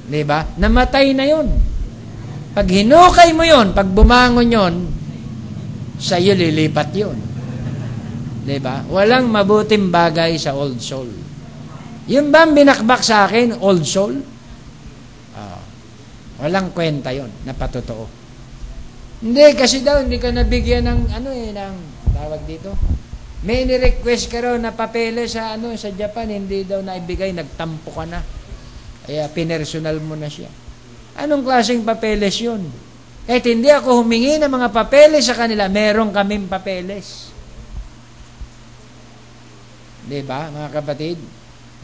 Di ba? Namatay na yun. Pag hinukay mo yun, pag bumangon yun, sa iyo lilipat yun. Di ba? Walang mabuting bagay sa old soul. Yung ba binakbak sa akin, old soul? Walang kwenta yon na patotoo. Hindi, kasi daw, hindi ka nabigyan ng, ng tawag dito. May ni-request ka raw na papeles sa, sa Japan, hindi daw naibigay, nagtampo ka na. Kaya pinersonal mo na siya. Anong klaseng papeles yun? Kahit hindi ako humingi ng mga papeles sa kanila, meron kaming papeles. Diba, mga kapatid?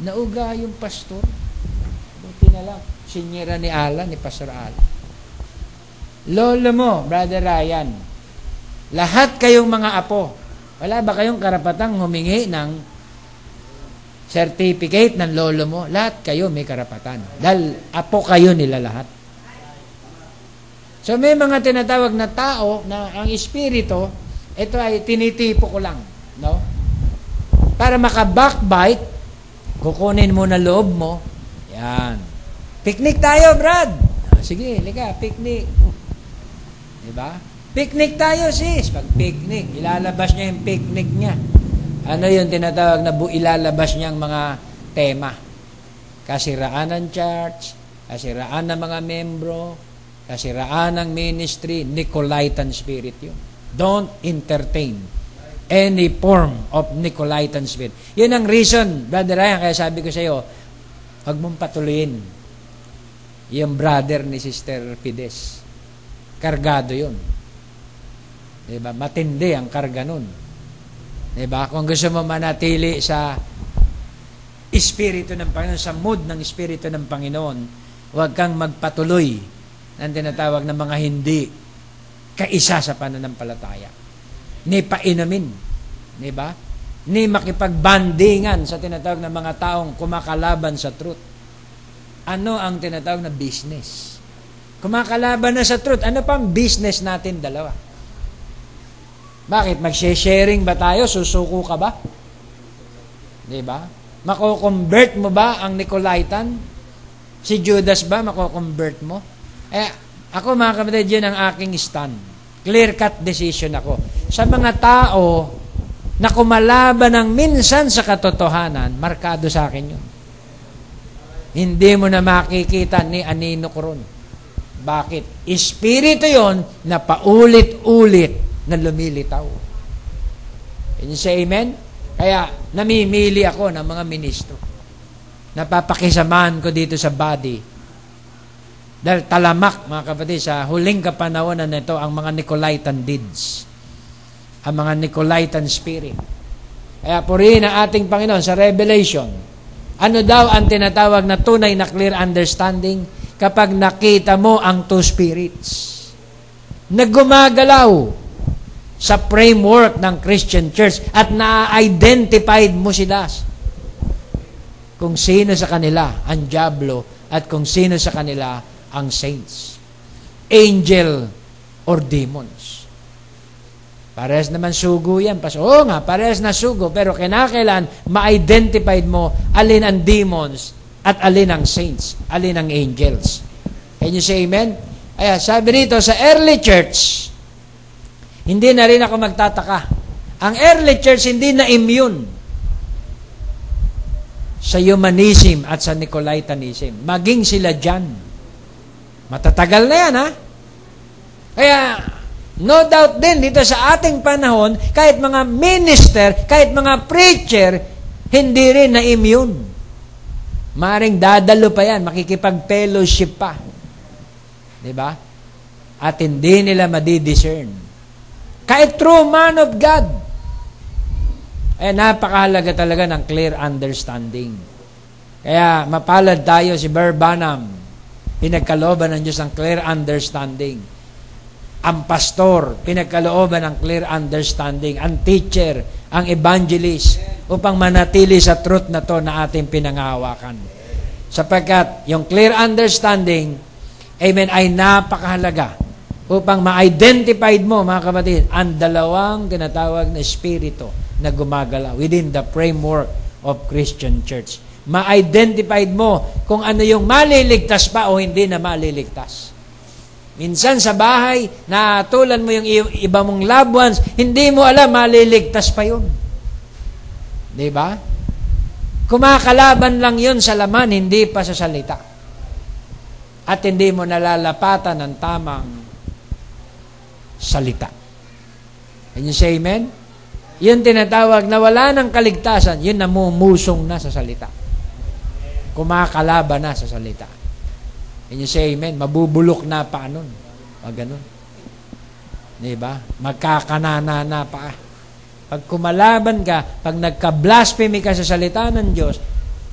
Nauga yung pastor. Buti na lang. Sinyera ni Alan, ni Pastor Alan. Lolo mo, Brother Ryan, lahat kayong mga apo, wala ba kayong karapatang humingi ng certificate ng lolo mo? Lahat kayo may karapatan. Dahil apo kayo nila lahat. So may mga tinatawag na tao na ang espiritu, ito ay tinitipo ko lang, no? Para maka-backbite, kukunin mo na loob mo. Yan. Picnic tayo, Brad. Sige, liga, picnic. Diba? Picnic tayo, sis. Pag picnic, ilalabas niya yung picnic niya. Ano yung tinatawag na ilalabas niyang mga tema? Kasiraan ng church, kasiraan ng mga membro, kasiraan ng ministry, Nicolaitan spirit yun. Don't entertain any form of Nicolaitan spirit. Yun ang reason, Brother Ryan, kaya sabi ko sa iyo, huwag mong patuloyin yung brother ni Sister Fides. Kargado yun. Diba? Matindi ang karga nun. Diba? Kung gusto mo manatili sa Espiritu ng Panginoon, sa mood ng Espiritu ng Panginoon, huwag kang magpatuloy ng tinatawag na mga hindi kaisa sa pananampalataya. Ni painumin. Diba? Ni makipagbandingan sa tinatawag na mga taong kumakalaban sa truth. Ano ang tinatawag na business? Kumakalaban na sa truth. Ano pa ang business natin dalawa? Bakit? Mag-sharing ba tayo? Susuko ka ba? Diba? Mako-convert mo ba ang Nicolaitan? Si Judas ba mako-convert mo? Ako mga kapatid, yun ang aking stand. Clear-cut decision ako. Sa mga tao na kumalaban ng minsan sa katotohanan, markado sa akin yun. Hindi mo na makikita ni anino ko ron. Bakit? Espiritu yun na paulit-ulit na lumilitaw. Can you say amen? Kaya namimili ako ng mga ministro. Napapakisamahan ko dito sa body. Dahil talamak, mga kapatid, sa huling kapanahonan na ito, ang mga Nicolaitan deeds. Ang mga Nicolaitan spirit. Kaya purihin ang ating Panginoon sa Revelation. Ano daw ang tinatawag na tunay na clear understanding? Kapag nakita mo ang two spirits na gumagalaw sa framework ng Christian Church at na-identified mo sila kung sino sa kanila ang diablo at kung sino sa kanila ang saints, angel or demons. Parehas naman sugo yan. Oo nga, parehas na sugo, pero kinakailan ma-identified mo alin ang demons at alin ang saints, alin ang angels. Can you say amen? Ay, sabi rito sa early church, hindi na rin ako magtataka. Ang early church hindi na immune sa humanism at sa Nicolaitanism. Maging sila dyan. Matatagal na yan, ha? Kaya, no doubt din, dito sa ating panahon, kahit mga minister, kahit mga preacher, hindi rin na immune. Maring dadalo pa yan, makikipag-fellowship pa. Diba? At hindi nila madidiscern. Kahit true man of God. Napakahalaga talaga ng clear understanding. Kaya mapalad tayo si Brother Branham. Pinagkalooban ng Diyos ang clear understanding. Ang pastor, pinagkalooban ng clear understanding. Ang teacher, ang evangelist, upang manatili sa truth na to na ating pinangahawakan. Sapagkat yung clear understanding, amen, ay napakahalaga upang ma-identified mo, mga kapatid, ang dalawang tinatawag na espiritu na gumagala within the framework of Christian Church. Ma-identified mo kung ano yung maliligtas pa o hindi na maliligtas. Minsan sa bahay, natulan mo yung iba mong loved ones, hindi mo alam, maliligtas pa yun. Diba? Kumakalaban lang yun sa laman, hindi pa sa salita. At hindi mo nalalapatan ng tamang salita. Can you say amen? Yun tinatawag na wala ng kaligtasan, yun namumusong na sa salita. Kumakalaban na sa salita. Can you say amen? Mabubulok na pa nun. Ganun. Diba? Magkakanana na pa. Pag kumalaban ka, pag nagka-blasphemy ka sa salita ng Diyos,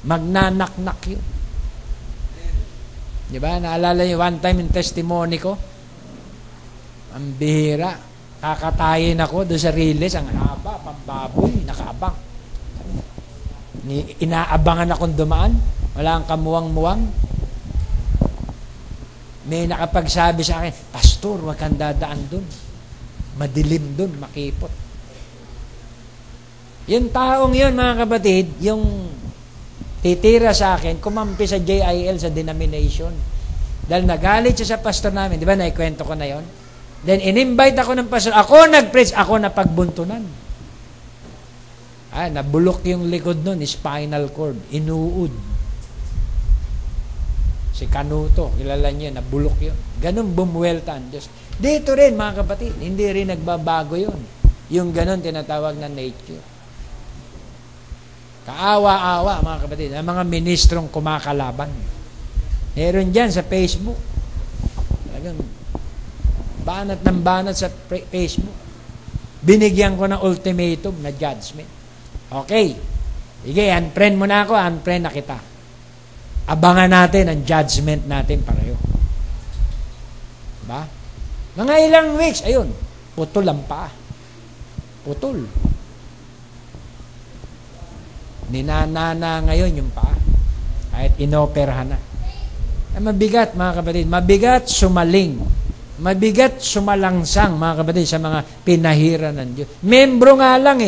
magnanaknak yun. Diba? Naalala niyo, one time yung testimony ko, ang bihira. Kakatayin ako doon sa Riles, ang haba, pambaboy, nakaabang. Inaabangan akong dumaan, wala ang kamuwang-muwang. May nakapagsabi sa akin, Pastor, wag kang dadaan dun. Madilim dun, makipot. Yung taong yun, mga kapatid, yung titira sa akin, kumampi sa JIL sa denomination. Dahil nagalit siya sa pastor namin. Di ba, naikwento ko na yon. Then, in-invite ako ng pastor. Ako nag-preach, ako napagbuntunan. Nabulok yung likod nun, spinal cord, inuud. Si Canuto, kilala niyo, nabulok yun. Ganun bumuwelta ang Diyos. Dito rin, mga kapatid, hindi rin nagbabago yun. Yung ganun tinatawag na nature. Kaawa-awa, mga kapatid, ang mga ministrong kumakalaban. Meron dyan sa Facebook. Talagang banat ng banat sa Facebook. Binigyan ko ng ultimatum na judgment. Okay. Sige, unfriend mo na ako, unfriend na kita. Abangan natin ang judgment natin pareho. Diba? Mga ilang weeks, ayun, putol ang paa. Putol. Ninanana ngayon yung paa. Kahit inoperahan na. Mabigat, mga kapatid. Mabigat sumaling. Mabigat sumalangsang, mga kapatid, sa mga pinahira ng Diyos. Membro nga lang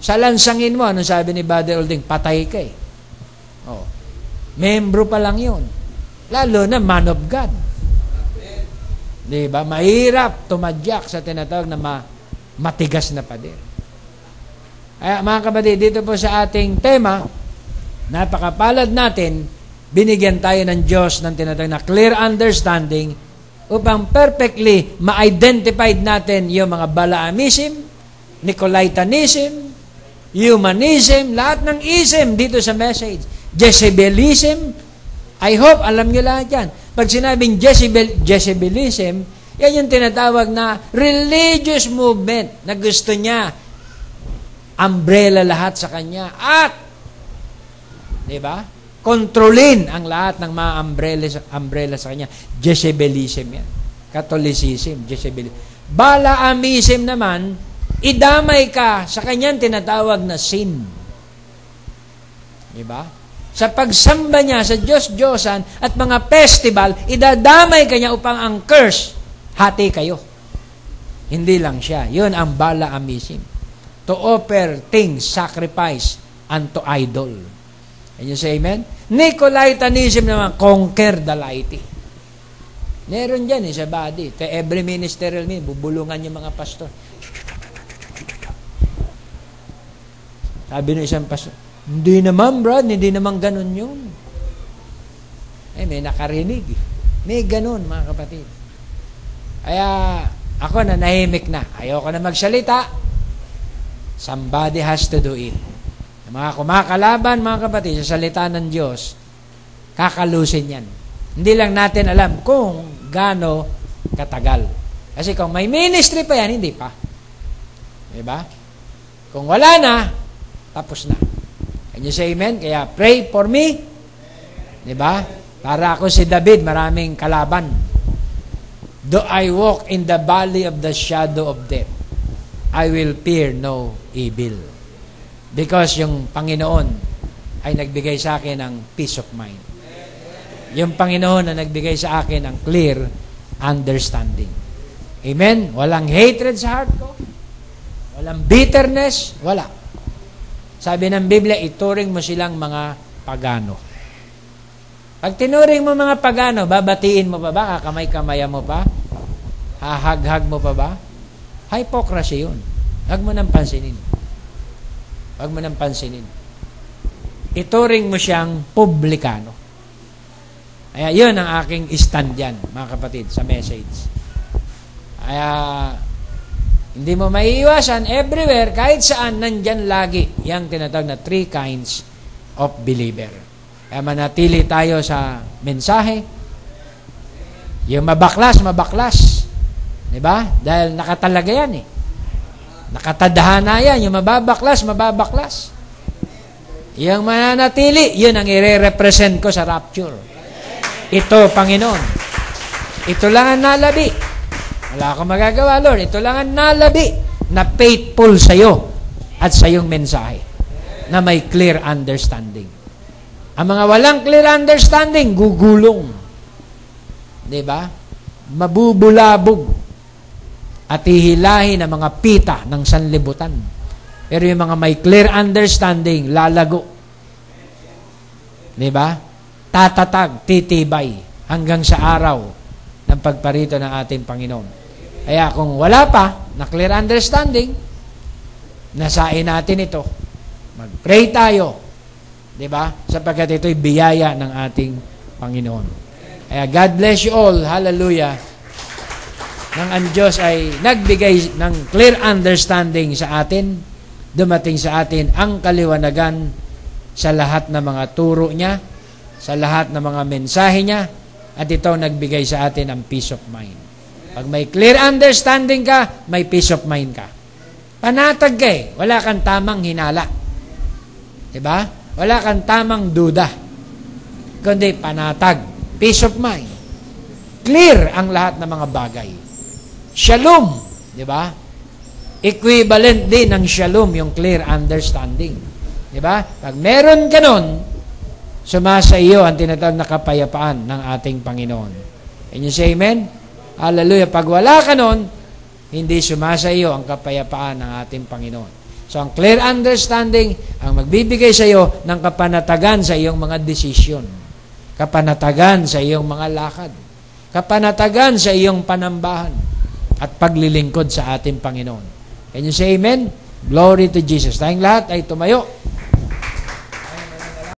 Sa lansangin mo, anong sabi ni Brother Olding? Patay ka Oh. Membro pa lang yun. Lalo na man of God. Diba? Mahirap tumadyak sa tinatawag na matigas na pader. Kaya mga kapatid, dito po sa ating tema, napakapalad natin, binigyan tayo ng Diyos ng tinatawag na clear understanding upang perfectly ma-identify natin yung mga Balaamism, Nicolaitanism, humanism, lahat ng ism dito sa message. Jezebelism, I hope alam nyo lahat yan. Pag sinabing Jezebelism, yan yung tinatawag na religious movement na gusto niya umbrella lahat sa kanya at di ba? Kontrolin ang lahat ng mga umbrella sa kanya. Jezebelism yan. Catholicism, Jezebelism. Balaamism naman, idamay ka sa kanyang tinatawag na sin. Di ba? Sa pagsamba niya sa Diyos-Diyosan at mga festival, idadamay kanya upang ang curse, hati kayo. Hindi lang siya. Yun ang Balaamism. To offer things, sacrifice unto idol. Can you say amen? Nicolaitanism naman, conquer the laity. Meron dyan sa body. To every ministerial meeting, bubulungan yung mga pastor. Sabi ng isang pastor, hindi naman, Brad, hindi naman ganun yun. May nakarinig. May ganun, mga kapatid. Kaya, ako na nahimik na. Ayoko na magsalita. Somebody has to do it. Yung mga kumakalaban, mga kapatid, sa salita ng Diyos, kakalusin yan. Hindi lang natin alam kung gaano katagal. Kasi kung may ministry pa yan, hindi pa. Diba? Kung wala na, tapos na. Can you say amen? Kaya pray for me. Diba? Para ako si David, maraming kalaban. Though I walk in the valley of the shadow of death, I will fear no evil. Because yung Panginoon ay nagbigay sa akin ng peace of mind. Yung Panginoon na nagbigay sa akin ng clear understanding. Amen? Walang hatred sa heart ko. Walang bitterness. Wala. Sabi ng Biblia, ituring mo silang mga pagano. Pag tinuring mo mga pagano, babatiin mo pa ba? Kakamay-kamaya mo pa? Hahag-hag mo pa ba? Hypocrisy yun. Huwag mo nang pansinin. Huwag mo nang pansinin. Ituring mo siyang publikano. Kaya yun ang aking stand yan, mga kapatid, sa message. Kaya hindi mo maiiwasan, everywhere, kahit saan, nandyan lagi yung tinatawag na 3 kinds of believer. Kaya manatili tayo sa mensahe. Yung mabaklas. Diba? Dahil nakatalaga yan Nakatadhana yan. Yung mababaklas. Yung mananatili, yun ang i-represent ko sa rapture. Ito, Panginoon. Ito lang ang nalabi. Wala akong magagawa, Lord. Ito lang ang nalabi na faithful sa'yo at sa iyong mensahe na may clear understanding. Ang mga walang clear understanding, gugulong. di ba? Mabubulabog at hihilahin ang mga pita ng sanlibutan. Pero yung mga may clear understanding, lalago. Di ba? Tatatag, titibay hanggang sa araw ng pagparito ng ating Panginoon. Kaya kung wala pa na clear understanding, nasain natin ito. Mag-pray tayo. Di ba? Sapagkat ito'y biyaya ng ating Panginoon. Kaya God bless you all. Hallelujah. Nang ang Diyos ay nagbigay ng clear understanding sa atin, dumating sa atin ang kaliwanagan sa lahat ng mga turo niya, sa lahat ng mga mensahe niya, at ito nagbigay sa atin ang peace of mind. Pag may clear understanding ka, may peace of mind ka. Panatag ka eh. Wala kang tamang hinala. Diba? Wala kang tamang duda. Kundi panatag. Peace of mind. Clear ang lahat ng mga bagay. Shalom. Diba? Equivalent din ng shalom, yung clear understanding. Diba? Pag meron ka nun, sumasa iyo ang tinatawag na kapayapaan ng ating Panginoon. Can you say amen? Hallelujah. Pag wala ka nun, hindi sumasa iyo ang kapayapaan ng ating Panginoon. So, ang clear understanding, ang magbibigay sa iyo ng kapanatagan sa iyong mga desisyon. Kapanatagan sa iyong mga lakad. Kapanatagan sa iyong panambahan. At paglilingkod sa ating Panginoon. Can you say amen? Glory to Jesus. Tayong lahat ay tumayo.